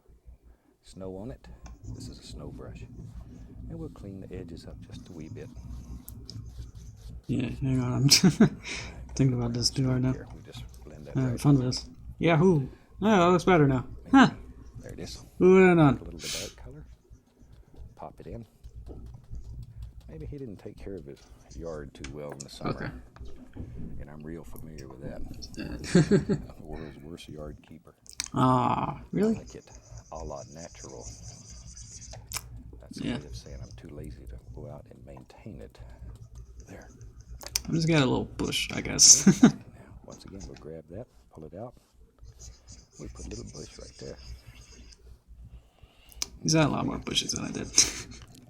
snow on it. This is a snow brush. And we'll clean the edges up just a wee bit. Yeah, hang on. I'm thinking about this too right now. Here, we just blend that I'm having right. fun with this. Yahoo! Oh, that looks better now. Huh. There it is. Who would have A known? little bit dark color. Pop drop it in. Maybe he didn't take care of his yard too well in the summer. Okay. And I'm real familiar with that. I'm the world's worst yard keeper. Ah, really? I like it a la natural. That's a Yeah. way of saying I'm too lazy to go out and maintain it. There. I'm just got a little bush, I guess. Now, once again, we'll grab that, pull it out. We put a little bush right there. He's got a lot more bushes than I did.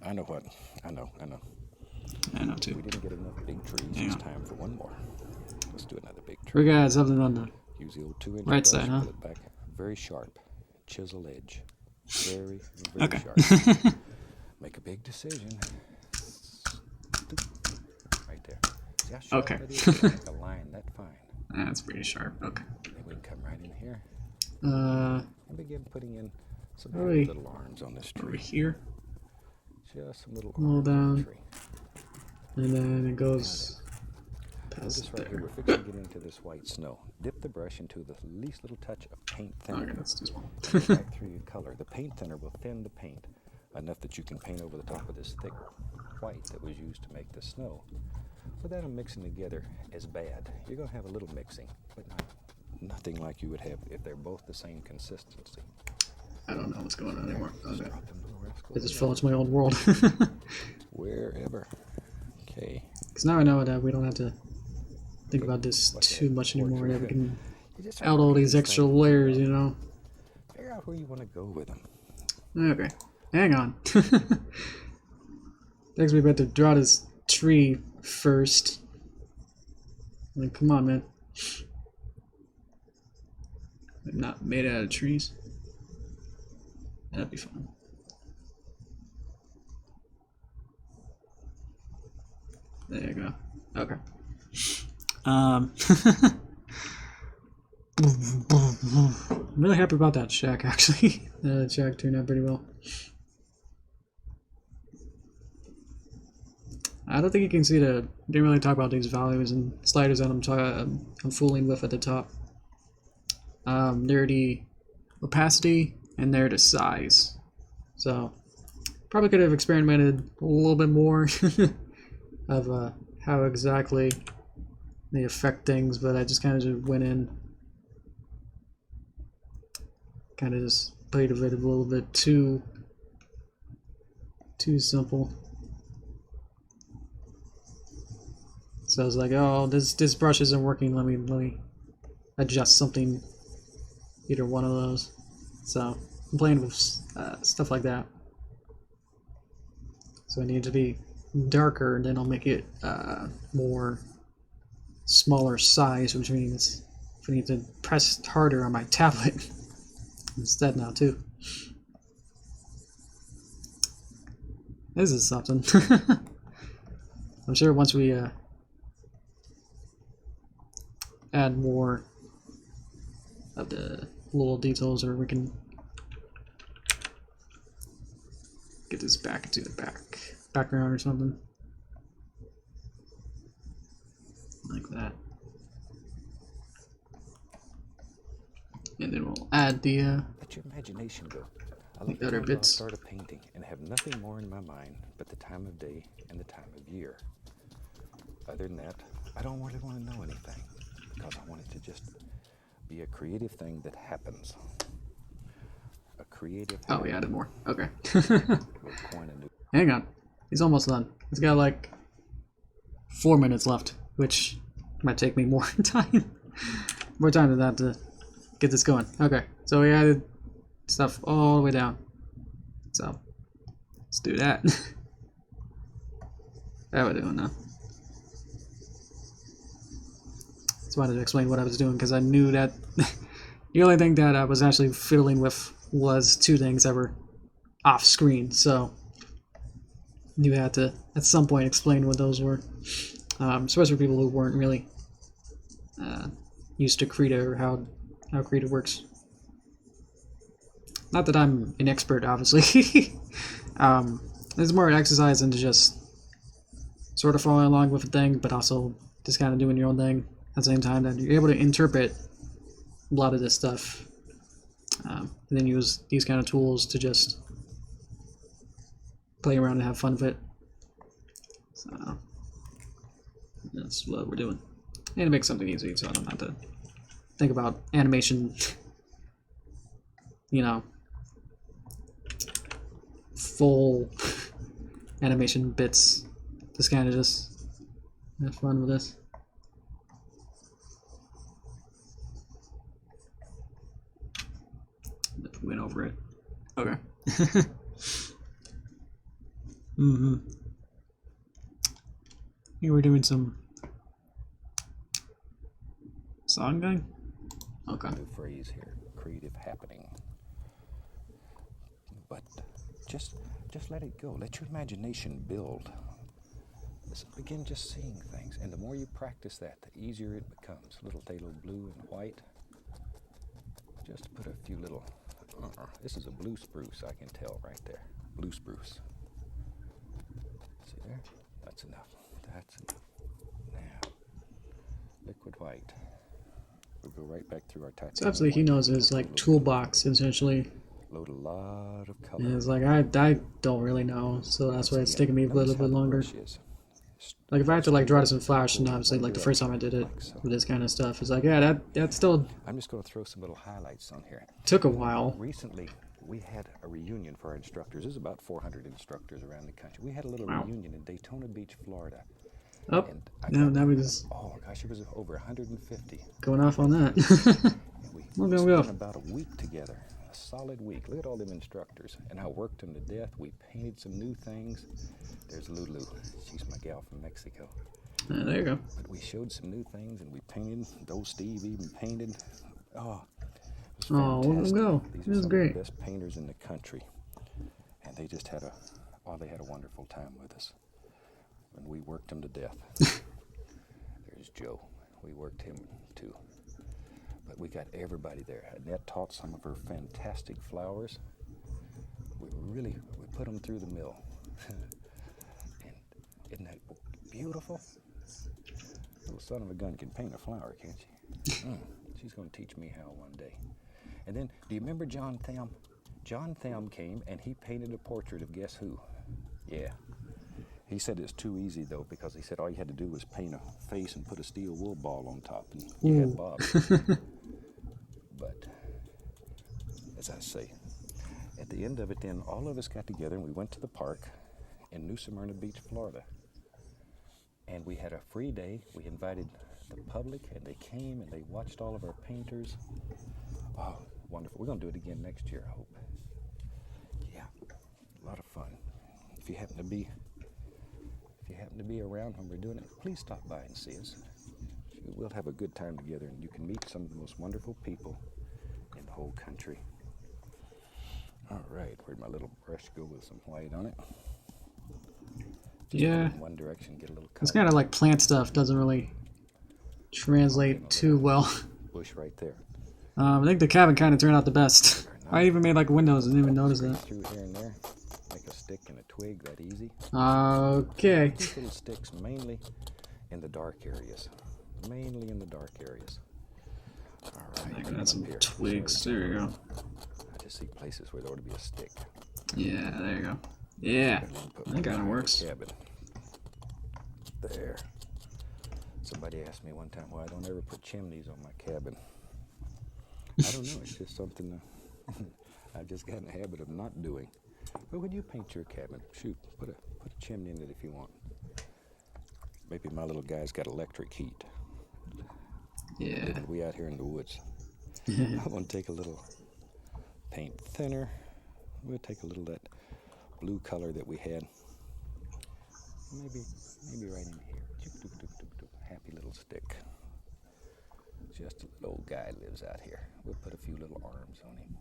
I know what. I know. I know too. We didn't get enough big trees. Hang It's on. time for one more. Let's do another big tree. We got something on the Use the old 2-inch right brush, side, huh? pull it back. Very sharp. Chisel edge. Very, very Okay. sharp. Make a big decision. Right there. See how sharp Okay. that is? Make a line that fine. That's pretty sharp. Okay. Then we can come right in here Uh, and begin putting in some Really? little arms on this over tree. here, Just some little Roll arms on down. the tree. and then it goes Notice past right here, there. we're fixing to get into this white snow. Dip the brush into the least little touch of paint thinner. Okay, that's too small. And right through your color. The paint thinner will thin the paint enough that you can paint over the top of this thick white that was used to make the snow. Without them mixing together as bad. You're going to have a little mixing, but nothing like you would have if they're both the same consistency. I don't know what's going on anymore. Just Okay. drop them little rascals It just in fell into my old world. wherever. Okay. Because now I know that we don't have to think about this too much anymore. That we can You just add all these extra layers, you know. Figure out where you want to go with them. Okay, hang on. Next, we better draw this tree first. Like, come on, man. I'm not made out of trees. That'd be fun. There you go. Okay. I'm really happy about that shack, actually. The shack turned out pretty well. I don't think you can see didn't really talk about these values and sliders that I'm fooling with at the top. They're the opacity and they're the size. So, probably could have experimented a little bit more of how exactly they affect things, but I just kind of just went in, kind of just played with it a little bit too simple. So I was like, oh, this brush isn't working. Let me adjust something, either one of those. So I'm playing with stuff like that. So I need to be darker, then I'll make it more smaller size, which means if I need to press harder on my tablet instead now too. This is something. I'm sure once we add more of the little details, or we can get this back into the background or something like that, and then we'll add the Let your imagination go. I the love the other times I'll bits. start a painting and have nothing more in my mind but the time of day and the time of year. Other than that, I don't really want to know anything because I want it to just be a creative thing that happens. A creative. Oh, we added more. Okay. We'll coin a new. Hang on. He's almost done. He's got like 4 minutes left, which might take me more time. More time than that to get this going. Okay, so we added stuff all the way down. So let's do that. How are we doing now? Just wanted to explain what I was doing because I knew that the only thing that I was actually fiddling with was two things that were off screen. So you had to at some point explain what those were, especially for people who weren't really used to Krita or how Krita works. Not that I'm an expert, obviously. It's more an exercise than to just sort of following along with a thing, but also just kind of doing your own thing at the same time. That you're able to interpret a lot of this stuff, and then use these kind of tools to just play around and have fun with it. So that's what we're doing. And to make something easy so I don't have to think about animation, you know, full animation bits. Just kind of just have fun with this. Went over it. Okay. Here we're doing some song going. Okay. New phrase here, creative happening. But just let it go. Let your imagination build. Just begin just seeing things, and the more you practice that, the easier it becomes. Little tale of blue and white. Just put a few little. This is a blue spruce, I can tell right there. Blue spruce. See there? That's enough. That's enough. Now, liquid white. We'll go right back through our titanium. So absolutely, he knows his like toolbox essentially. Load a lot of color. And it's like I don't really know, so that's why it's taking me a little bit longer. Like if I have to like draw this in Flash, and obviously like the first time I did it with this kind of stuff, it's like yeah, that still. I'm just going to throw some little highlights on here. Took a while. Recently, we had a reunion for our instructors. There's about 400 instructors around the country. We had a little reunion in Daytona Beach, Florida. Oh, now we just. Oh gosh, it was over 150. Going off on that. We spent about a week together. A solid week. Look at all them instructors. And I worked them to death. We painted some new things. There's Lulu. She's my gal from Mexico. There you go. But we showed some new things and we painted. Those Steve even painted. Oh, it was fantastic. Let them go. These It was are great. some of the best painters in the country. And they just had they had a wonderful time with us. And we worked them to death. There's Joe. We worked him too. But we got everybody there. Annette taught some of her fantastic flowers. We put them through the mill. And isn't that beautiful? Little son of a gun can paint a flower, can't she? She's going to teach me how one day. And then, do you remember John Tham? John Tham came and he painted a portrait of guess who? Yeah. He said it's too easy though, because he said all you had to do was paint a face and put a steel wool ball on top, and you had Bob. But as I say, at the end of it, then all of us got together and we went to the park in New Smyrna Beach, Florida, and we had a free day. We invited the public, and they came and they watched all of our painters. Oh, wonderful! We're gonna do it again next year, I hope. Yeah, a lot of fun. If you happen to be around when we're doing it, please stop by and see us. We'll have a good time together, and you can meet some of the most wonderful people in the whole country. All right, where'd my little brush go with some white on it? Just Yeah. in one direction, get a little color. It's kind of like plant stuff doesn't really translate too well. Bush right there. I think the cabin kind of turned out the best. I even made like windows and didn't even notice that. Through here and there, make a stick and a twig that easy. Okay. These little sticks mainly in the dark areas. Mainly in the dark areas. All right. I got some twigs. There you go. I just see places where there ought to be a stick. Yeah, there you go. Yeah, that kind of works. Cabin. There. Somebody asked me one time why I don't ever put chimneys on my cabin. I don't know. It's just something I've just got in the habit of not doing. But when you paint your cabin, shoot, put a chimney in it if you want. Maybe my little guy's got electric heat. Yeah. We out here in the woods. I want to take a little paint thinner. We'll take a little of that blue color that we had. Maybe right in here. Happy little stick. Just a little old guy lives out here. We'll put a few little arms on him.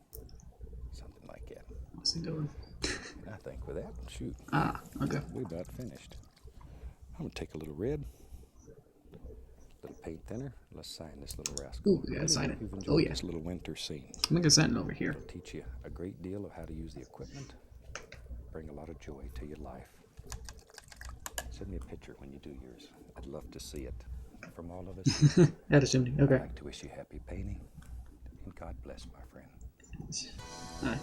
Something like that. What's he doing? I think with that, shoot. Okay. We're about finished. I'm going to take a little red. Little paint thinner. Let's sign this little rascal. Ooh, we gotta sign it. You've enjoyed Oh, yeah. this little winter scene. I'm gonna send it over here. It'll teach you a great deal of how to use the equipment. Bring a lot of joy to your life. Send me a picture when you do yours. I'd love to see it. From all of us, Add a chimney. Okay. I'd like to wish you happy painting. And God bless, my friend. Alright.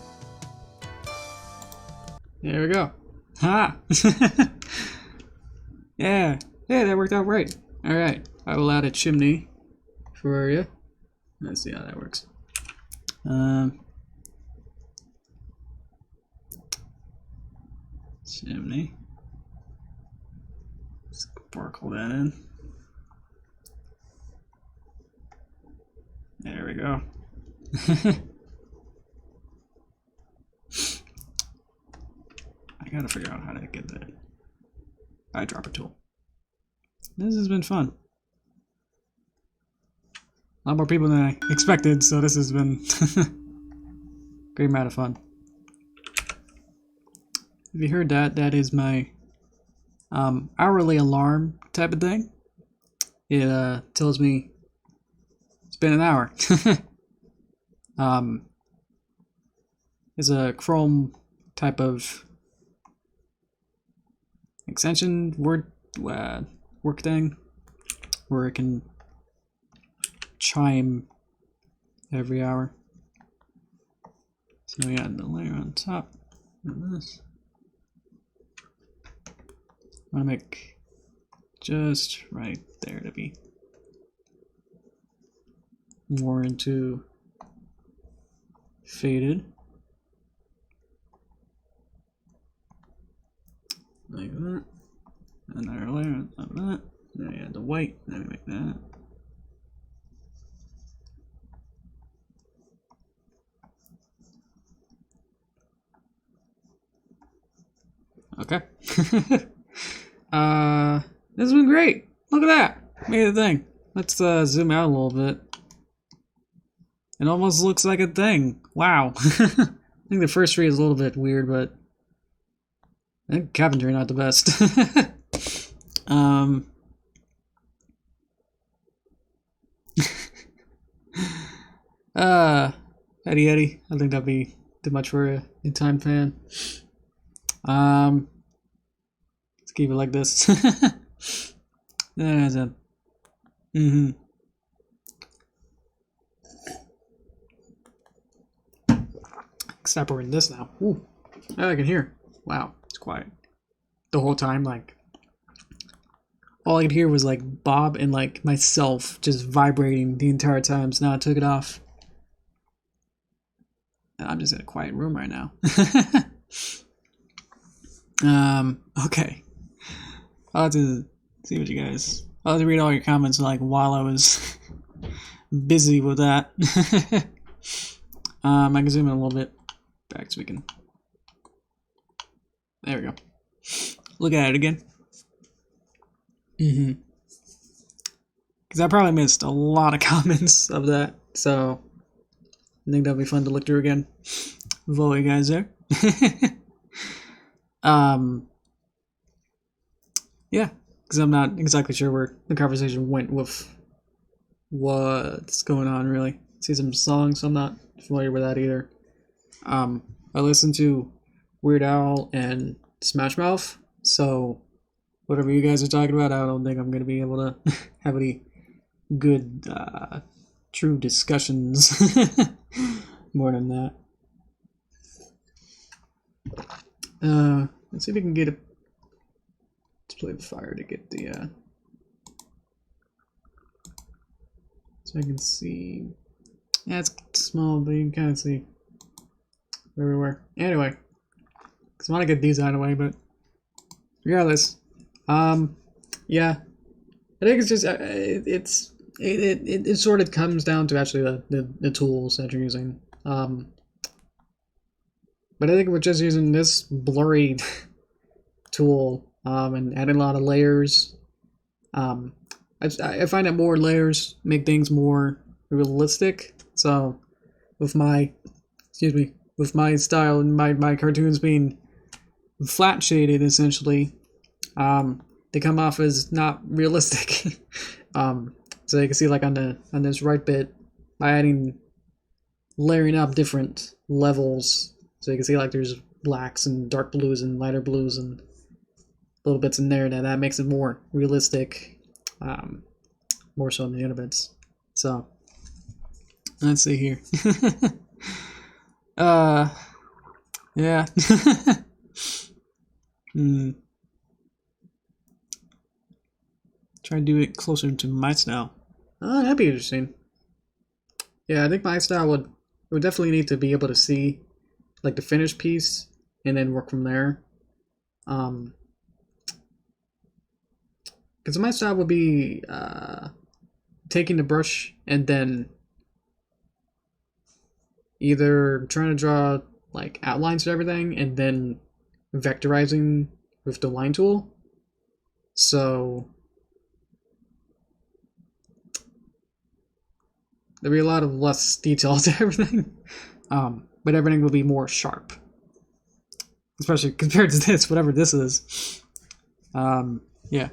There we go. Ha! Yeah, yeah, that worked out right. All right, I will add a chimney for you. Let's see how that works. Chimney. Sparkle that in. There we go. I gotta figure out how to get the eyedropper tool. This has been fun. A lot more people than I expected, so this has been great amount of fun. If you heard that, that is my hourly alarm type of thing. It tells me it's been an hour. It's a Chrome type of extension work thing where it can chime every hour. So we add the layer on top of this. I want to make just right there to be more into faded. Like that. Another layer on top of that. Then we add the white. Then we make that. Okay. This has been great. Look at that. Made a thing. Let's zoom out a little bit. It almost looks like a thing. Wow. I think the first tree is a little bit weird, but I think carpentry not the best. Eddie. I think that'd be too much for a time fan. Let's keep it like this. There's a. Except we're in this now. Ooh, I can hear. Wow, it's quiet the whole time. Like all I could hear was like Bob and like myself just vibrating the entire time. So now I took it off. And I'm just in a quiet room right now. Okay. I'll have to see what you guys. I'll have to read all your comments like while I was busy with that. I can zoom in a little bit back so we can. There we go. Look at it again. Because I probably missed a lot of comments of that, so I think that'll be fun to look through again with all you guys there. Yeah, because I'm not exactly sure where the conversation went with what's going on, really. See some songs, so I'm not familiar with that either. I listen to Weird Al and Smash Mouth, so whatever you guys are talking about, I don't think I'm going to be able to have any good, true discussions more than that. Let's see if we can get a display of fire to get the, so I can see. Yeah, it's small, but you can kind of see where we were. Anyway, because I want to get these out of the way, but regardless, yeah, I think it's just it sort of comes down to actually the tools that you're using. But I think we're just using this blurry tool and adding a lot of layers. I find that more layers make things more realistic. So with my style and my cartoons being flat shaded essentially, they come off as not realistic. So you can see like on this right bit, by layering up different levels, so you can see like there's blacks and dark blues and lighter blues and little bits in there that makes it more realistic, more so than the other bits. So let's see here. Yeah. Try to do it closer to my style. Oh, that'd be interesting. Yeah, I think my style would definitely need to be able to see like the finished piece and then work from there. Because my style would be taking the brush and then either trying to draw like outlines of everything and then vectorizing with the line tool. So there'll be a lot of less detail to everything, but everything will be more sharp, especially compared to this, whatever this is. Yeah.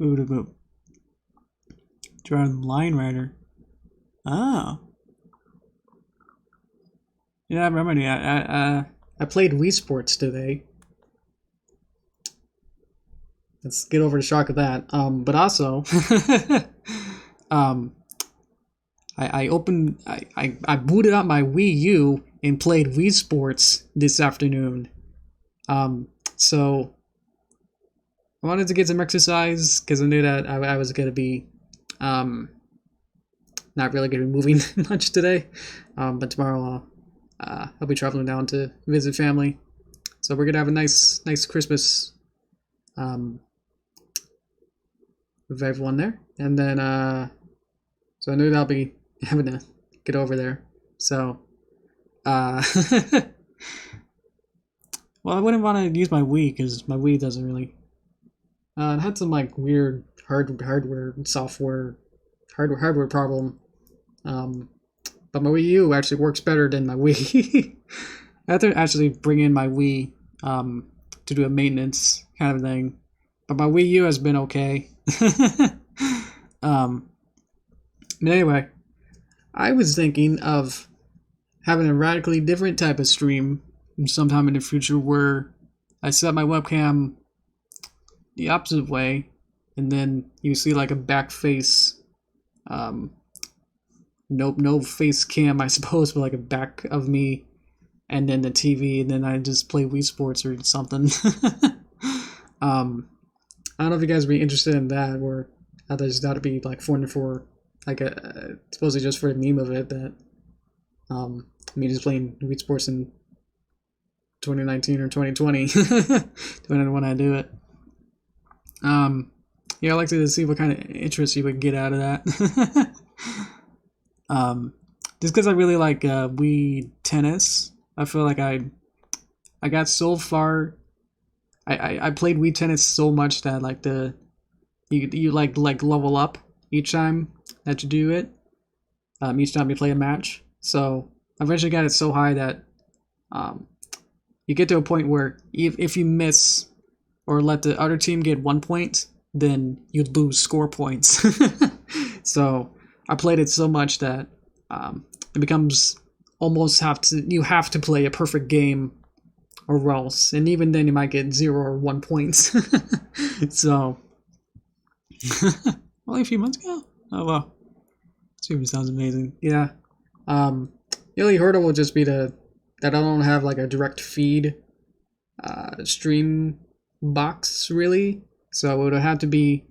Ooh, draw line writer. Oh. Yeah, I remember. I played Wii Sports today. Let's get over the shock of that. But also, I booted up my Wii U and played Wii Sports this afternoon. So I wanted to get some exercise because I knew that I was gonna be not really gonna be moving much today. But tomorrow I'll be traveling down to visit family. So we're gonna have a nice Christmas with everyone there. And then so I knew that I'll be having to get over there. So well, I wouldn't want to use my Wii because my Wii doesn't really. It had some like weird hardware problem. But my Wii U actually works better than my Wii. I have to actually bring in my Wii to do a maintenance kind of thing. But my Wii U has been okay. But anyway, I was thinking of having a radically different type of stream sometime in the future where I set my webcam the opposite way and then you see like a back face no face cam I suppose, but like a back of me and then the TV and then I just play Wii Sports or something. I don't know if you guys would be interested in that, or there's got to be like for like a supposedly just for a meme of it that me just playing Wii Sports in 2019 or 2020, depending on when I do it. Yeah, I'd like to see what kind of interest you would get out of that. Just because I really like Wii Tennis, I feel like I got so far. I played Wii Tennis so much that like you like level up each time that you do it. Each time you play a match, so I eventually got it so high that you get to a point where if you miss or let the other team get 1 point, then you lose score points. So I played it so much that it becomes almost you have to play a perfect game or else, and even then you might get 0 or 1 points. So only a few months ago. Oh well, super sounds amazing. Yeah. The only hurdle will just be that I don't have like a direct feed stream box really, so it would have to be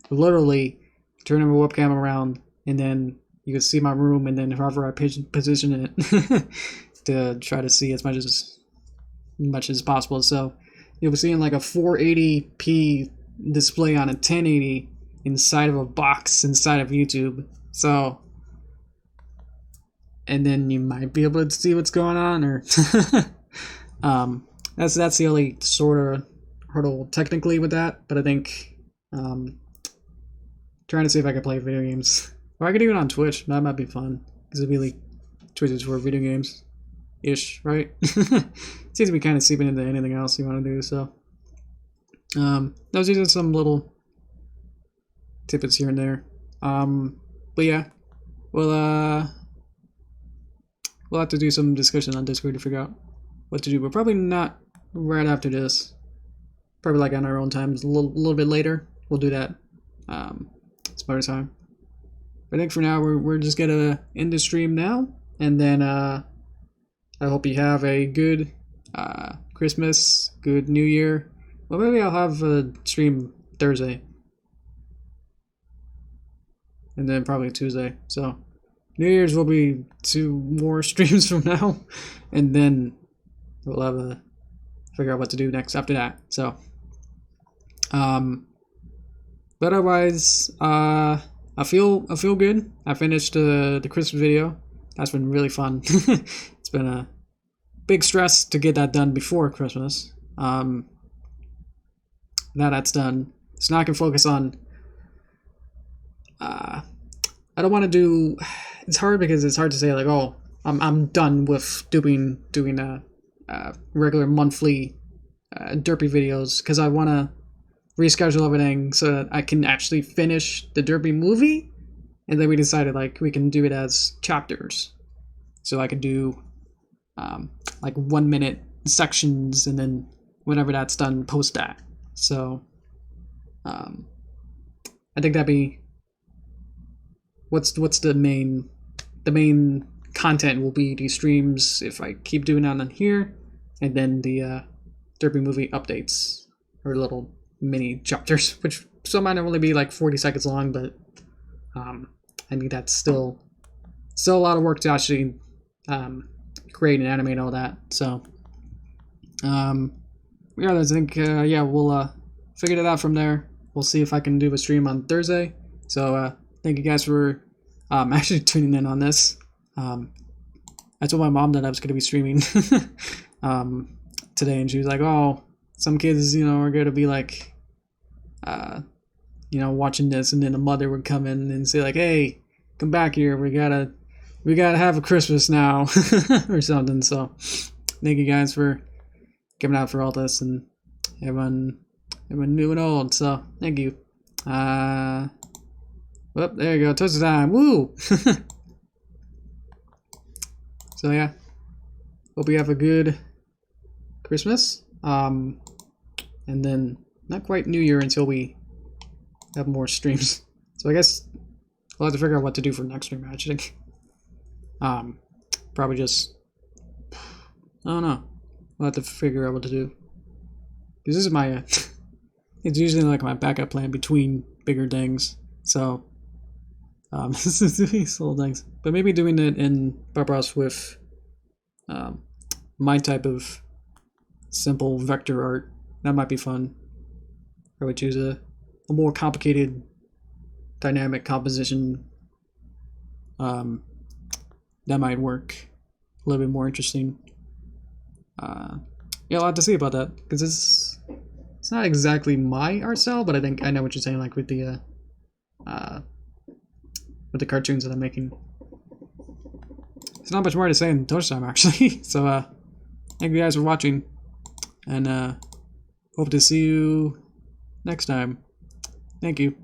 literally turning my webcam around and then you can see my room and then however I position it to try to see as much as possible. So you'll be seeing like a 480p display on a 1080 inside of a box inside of YouTube. So and then you might be able to see what's going on, or that's the only sort of hurdle technically with that. But I think trying to see if I can play video games, or I could do it on Twitch. That might be fun because it'd be like Twitch is for video games ish, right? Seems to be kind of seeping into anything else you want to do. So those are just some little tidbits here and there. But yeah, we'll have to do some discussion on Discord to figure out what to do, but probably not right after this. Probably like on our own time, a little bit later. We'll do that some other time. But I think for now we're just gonna end the stream now, and then I hope you have a good Christmas, good New Year. Well, maybe I'll have a stream Thursday. And then probably Tuesday. So New Year's will be 2 more streams from now. And then we'll have a figure out what to do next after that. So but otherwise, I feel good. I finished the Christmas video. That's been really fun. It's been a big stress to get that done before Christmas. Now that's done, so now I can focus on. I don't want to do. It's hard because it's hard to say like, oh, I'm done with doing regular monthly Derpy videos, because I want to reschedule everything so that I can actually finish the Derpy movie, and then we decided like we can do it as chapters, so I could do like 1 minute sections, and then whenever that's done, post that. So I think that'd be what's the main content will be these streams if I keep doing that on here, and then the Derpy movie updates, or little mini chapters, which some might only be like 40 seconds long, but I think that's still a lot of work to actually create and animate all that. So regardless, I think yeah, we'll figure it out from there. We'll see if I can do a stream on Thursday. So thank you guys for actually tuning in on this. I told my mom that I was going to be streaming today, and she was like, oh, some kids, are going to be like, watching this, and then the mother would come in and say like, hey, come back here, we gotta have a Christmas now, or something. So thank you guys for coming out for all this, and everyone new and old. So thank you. Well, there you go, touch the time. Woo! So yeah, hope you have a good Christmas. And then not quite New Year until we have more streams. So I guess we'll have to figure out what to do for next stream, actually. Probably just, I don't know. We'll have to figure out what to do. Because this is my, it's usually like my backup plan between bigger things. So, this is these little things. But maybe doing it in Barbaros with my type of simple vector art, that might be fun. I would choose a more complicated dynamic composition. That might work a little bit more interesting. Yeah, I'll have to see about that, because it's not exactly my art style, but I think I know what you're saying, like with the cartoons that I'm making. There's not much more to say in Touch Time, actually. So thank you guys for watching, and hope to see you next time. Thank you.